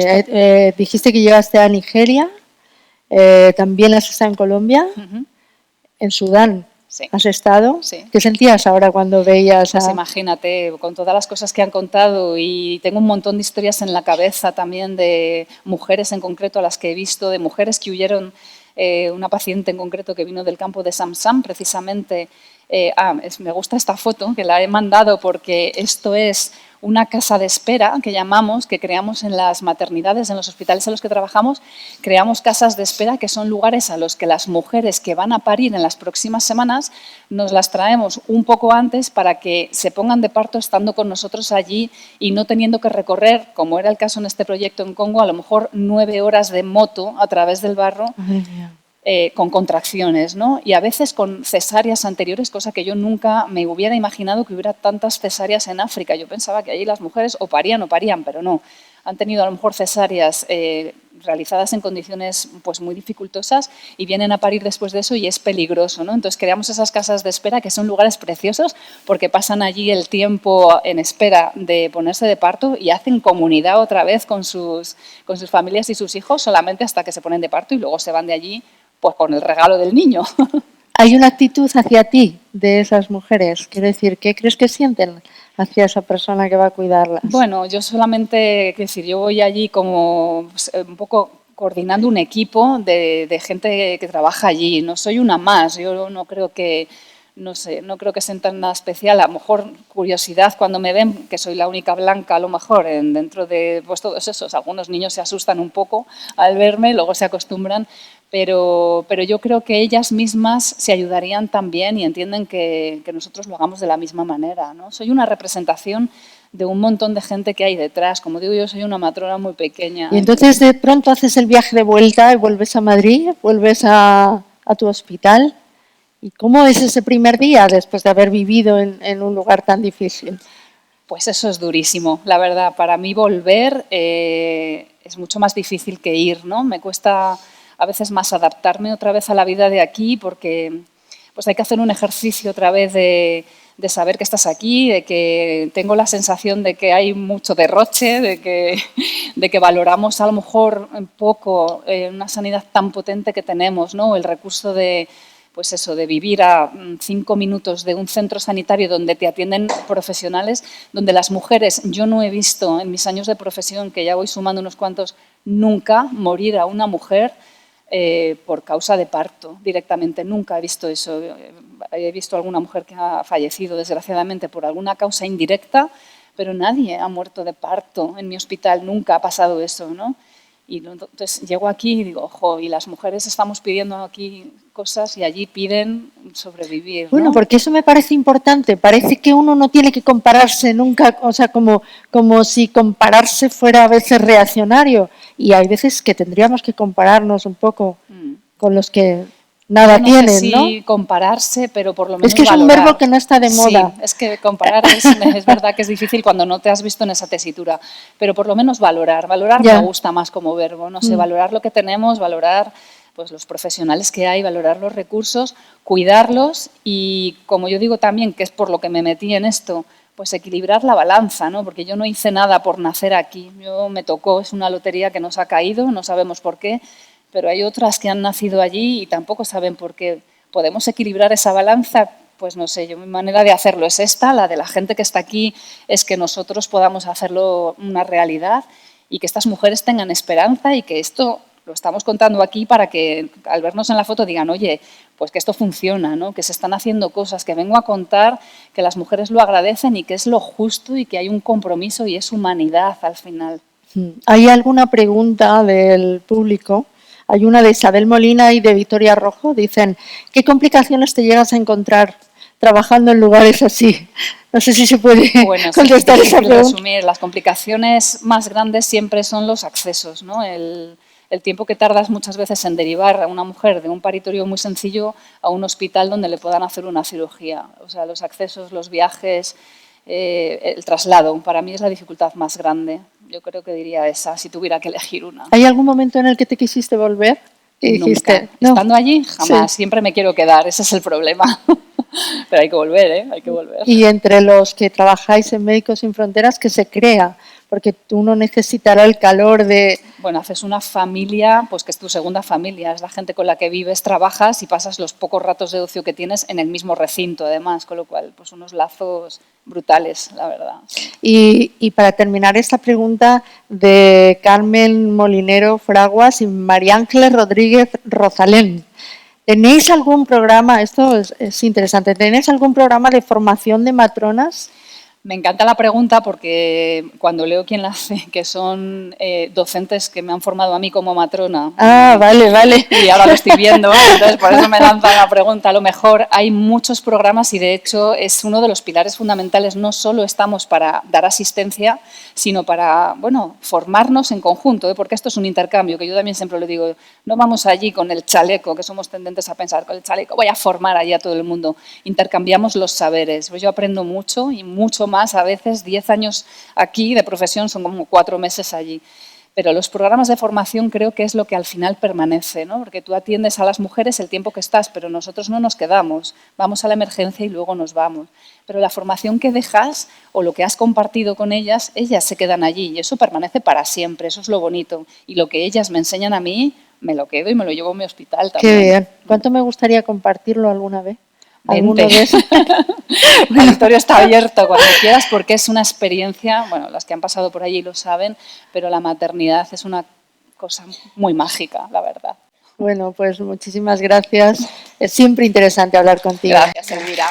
dijiste que llegaste a Nigeria, también has estado en Colombia, en Sudán. Sí. ¿Has estado? Sí. ¿Qué sentías ahora cuando veías Pues imagínate, con todas las cosas que han contado, y tengo un montón de historias en la cabeza también de mujeres en concreto a las que he visto, de mujeres que huyeron, una paciente en concreto que vino del campo de Samsam precisamente. Me gusta esta foto, que la he mandado porque esto es una casa de espera que llamamos, que creamos en las maternidades, en los hospitales en los que trabajamos. Creamos casas de espera que son lugares a los que las mujeres que van a parir en las próximas semanas nos las traemos un poco antes para que se pongan de parto estando con nosotros allí y no teniendo que recorrer, como era el caso en este proyecto en Congo, a lo mejor 9 horas de moto a través del barro. Con contracciones, ¿no? Y a veces con cesáreas anteriores, cosa que yo nunca me hubiera imaginado que hubiera tantas cesáreas en África. Yo pensaba que allí las mujeres o parían, pero no. Han tenido a lo mejor cesáreas realizadas en condiciones pues, muy dificultosas y vienen a parir después de eso y es peligroso, ¿no? Entonces creamos esas casas de espera que son lugares preciosos porque pasan allí el tiempo en espera de ponerse de parto y hacen comunidad otra vez con sus familias y sus hijos solamente hasta que se ponen de parto y luego se van de allí pues con el regalo del niño. ¿Hay una actitud hacia ti de esas mujeres? Quiero decir, ¿qué crees que sienten hacia esa persona que va a cuidarlas? Bueno, yo solamente, quiero decir, yo voy allí como pues, un poco coordinando un equipo de gente que trabaja allí. No soy una más, yo no creo que... No sé, no creo que sientan nada especial, a lo mejor curiosidad cuando me ven, que soy la única blanca a lo mejor dentro de pues, todos esos. Algunos niños se asustan un poco al verme, luego se acostumbran, pero yo creo que ellas mismas se ayudarían también y entienden que nosotros lo hagamos de la misma manera, ¿no? Soy una representación de un montón de gente que hay detrás. Como digo, yo soy una matrona muy pequeña. Y entonces de pronto haces el viaje de vuelta y vuelves a Madrid, vuelves a tu hospital. ¿Y cómo es ese primer día después de haber vivido en un lugar tan difícil? Pues eso es durísimo, la verdad. Para mí volver es mucho más difícil que ir, ¿no? Me cuesta a veces más adaptarme otra vez a la vida de aquí porque pues hay que hacer un ejercicio otra vez de saber que estás aquí, de que tengo la sensación de que hay mucho derroche, de que valoramos a lo mejor un poco una sanidad tan potente que tenemos, ¿no? El recurso de pues eso, de vivir a 5 minutos de un centro sanitario donde te atienden profesionales, donde las mujeres, yo no he visto en mis años de profesión, que ya voy sumando unos cuantos, nunca morir a una mujer por causa de parto directamente. Nunca he visto eso. He visto a alguna mujer que ha fallecido, desgraciadamente, por alguna causa indirecta, pero nadie ha muerto de parto en mi hospital. Nunca ha pasado eso, ¿no? Y entonces llego aquí y digo, ojo, y las mujeres estamos pidiendo aquí cosas y allí piden sobrevivir, ¿no? Bueno, porque eso me parece importante. Parece que uno no tiene que compararse nunca, o sea, como si compararse fuera a veces reaccionario. Y hay veces que tendríamos que compararnos un poco con los que nada tienen, sé si ¿no? compararse, pero por lo menos es que es valorar. un verbo que no está de moda. Sí, es que comparar es verdad que es difícil cuando no te has visto en esa tesitura, pero por lo menos valorar. Valorar Ya. me gusta más como verbo, no sé, valorar lo que tenemos, valorar pues los profesionales que hay, valorar los recursos, cuidarlos y, como yo digo también, que es por lo que me metí en esto, pues equilibrar la balanza, ¿no? Porque yo no hice nada por nacer aquí, yo me tocó, es una lotería que nos ha caído, no sabemos por qué, pero hay otras que han nacido allí y tampoco saben por qué. ¿Podemos equilibrar esa balanza? Pues no sé, yo mi manera de hacerlo es esta, la de la gente que está aquí es que nosotros podamos hacerlo una realidad y que estas mujeres tengan esperanza y que esto lo estamos contando aquí para que al vernos en la foto digan, oye, pues que esto funciona, ¿no? Que se están haciendo cosas, que vengo a contar, que las mujeres lo agradecen y que es lo justo y que hay un compromiso y es humanidad al final. ¿Hay alguna pregunta del público? Hay una de Isabel Molina y de Victoria Rojo. Dicen, ¿qué complicaciones te llegas a encontrar trabajando en lugares así? No sé si se puede contestar esa pregunta. Resumir, las complicaciones más grandes siempre son los accesos, ¿no? El tiempo que tardas muchas veces en derivar a una mujer de un paritorio muy sencillo a un hospital donde le puedan hacer una cirugía. O sea, los accesos, los viajes, el traslado, para mí es la dificultad más grande. Yo creo que diría esa, si tuviera que elegir una. ¿Hay algún momento en el que te quisiste volver? Y dijiste, nunca. No. Estando allí, jamás. Sí. Siempre me quiero quedar, ese es el problema. Pero hay que volver, ¿eh? Hay que volver. Y entre los que trabajáis en Médicos Sin Fronteras, ¿qué se crea? porque uno necesitará el calor de... Bueno, haces una familia, pues que es tu segunda familia, es la gente con la que vives, trabajas y pasas los pocos ratos de ocio que tienes en el mismo recinto, además, con lo cual, pues unos lazos brutales, la verdad. Y para terminar esta pregunta de Carmen Molinero Fraguas y María Ángeles Rodríguez Rosalén, ¿tenéis algún programa, esto es interesante, ¿tenéis algún programa de formación de matronas? Me encanta la pregunta porque cuando leo quién la hace, que son docentes que me han formado a mí como matrona. Ah, vale, vale. Y ahora lo estoy viendo, entonces por eso me lanzan la pregunta. A lo mejor hay muchos programas y de hecho es uno de los pilares fundamentales. No solo estamos para dar asistencia, sino para, bueno, formarnos en conjunto, porque esto es un intercambio, que yo también siempre lo digo. No vamos allí con el chaleco, que somos tendentes a pensar, con el chaleco voy a formar allí a todo el mundo. Intercambiamos los saberes. Pues yo aprendo mucho y mucho más, a veces 10 años aquí de profesión son como 4 meses allí. Pero los programas de formación creo que es lo que al final permanece, ¿no? Porque tú atiendes a las mujeres el tiempo que estás, pero nosotros no nos quedamos, vamos a la emergencia y luego nos vamos. Pero la formación que dejas o lo que has compartido con ellas se quedan allí y eso permanece para siempre, eso es lo bonito. Y lo que ellas me enseñan a mí, me lo quedo y me lo llevo a mi hospital también. Qué bien. ¿Cuánto me gustaría compartirlo alguna vez? 20. El auditorio está abierto cuando quieras porque es una experiencia, bueno, las que han pasado por allí lo saben, pero la maternidad es una cosa muy mágica, la verdad. Bueno, pues muchísimas gracias. Es siempre interesante hablar contigo. Gracias, Elvira.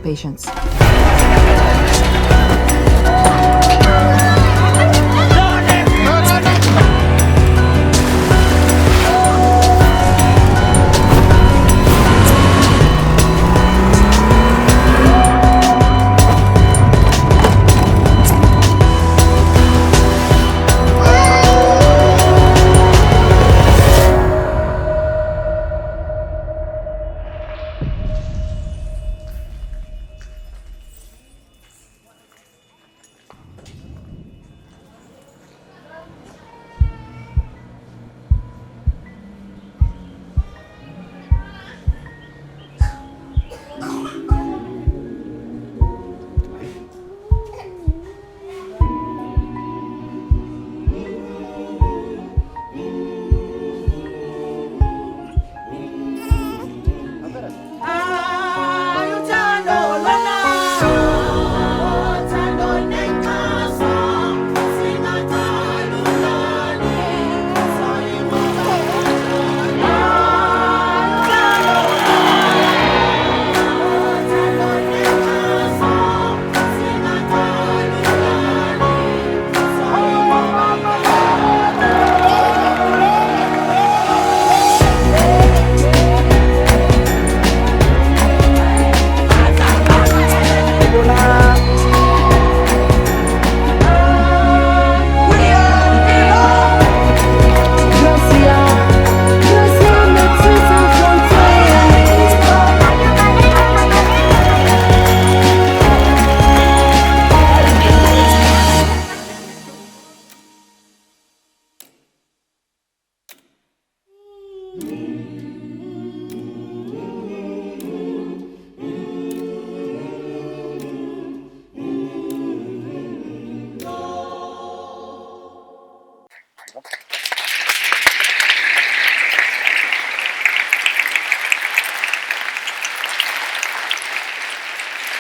Patients.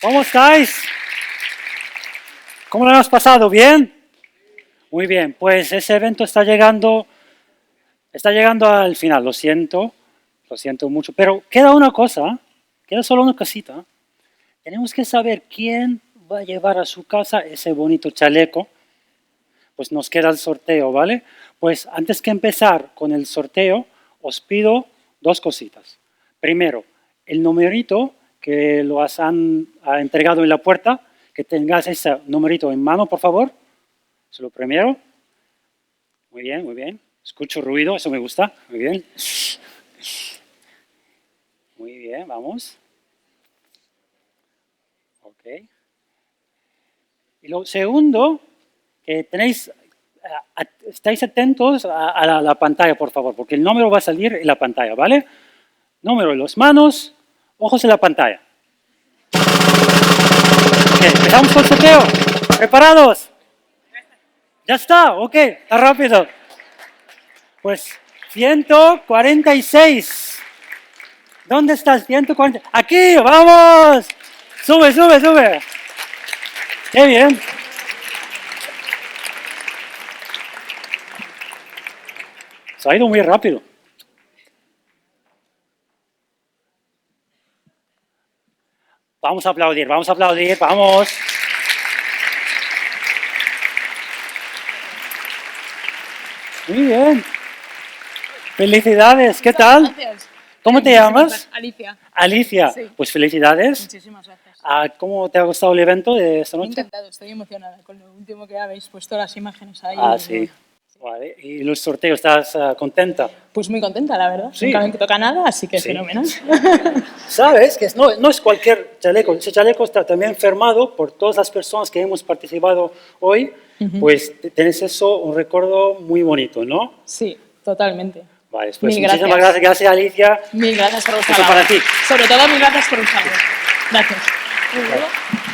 ¿Cómo estáis? ¿Cómo lo hemos pasado? ¿Bien? Muy bien, pues ese evento está llegando al final, lo siento mucho, pero queda una cosa, queda solo una cosita. Tenemos que saber quién va a llevar a su casa ese bonito chaleco. Pues nos queda el sorteo, ¿vale? Pues antes que empezar con el sorteo, os pido dos cositas. Primero, el numerito que lo han entregado en la puerta, que tengas ese numerito en mano, por favor. Eso es lo primero. Muy bien, muy bien. Escucho ruido, eso me gusta. Muy bien. Muy bien, vamos. Ok. Y lo segundo, que estáis atentos a la pantalla, por favor, porque el número va a salir en la pantalla, ¿vale? Número en las manos, ojos en la pantalla. Ok, empezamos con el sorteo. ¿Preparados? Ya está, ok, está rápido. Pues 146. ¿Dónde estás? 140. ¡Aquí! ¡Vamos! ¡Sube, sube, sube! ¡Qué bien! Se ha ido muy rápido. Vamos a aplaudir, vamos. Muy bien. Felicidades, ¿qué tal? Gracias. ¿Cómo te llamas? Alicia. Alicia, Sí. pues felicidades. Muchísimas gracias. ¿Cómo te ha gustado el evento de esta noche? Encantado, estoy emocionada con lo último que habéis puesto las imágenes ahí. Sí. Vale. ¿Y los sorteos, estás contenta? Pues muy contenta, la verdad. Sí. Nunca me toca nada, así que Sí. fenomenal. ¿Sabes? Que no es cualquier chaleco. Ese chaleco está también firmado por todas las personas que hemos participado hoy. Pues tenés eso, un recuerdo muy bonito, ¿no? Sí, totalmente. Vale, pues Mil muchísimas gracias. gracias, Alicia. Mil gracias por usarlo. Eso para ti. Sobre todo, mil gracias por usarlo. Gracias.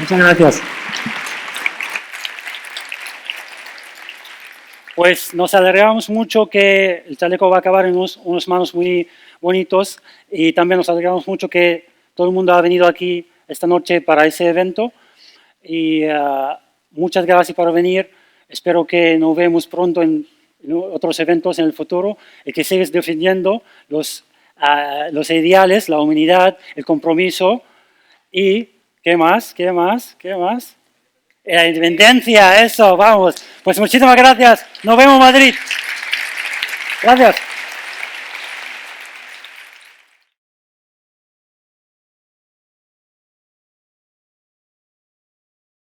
Muchas gracias. Pues nos alegramos mucho que el chaleco va a acabar en unos manos muy bonitos y también nos alegramos mucho que todo el mundo ha venido aquí esta noche para ese evento y muchas gracias por venir. Espero que nos vemos pronto en otros eventos en el futuro y que sigas defendiendo los ideales, la humanidad, el compromiso y ¿qué más? La independencia, eso, vamos. Pues muchísimas gracias. Nos vemos en Madrid. Gracias.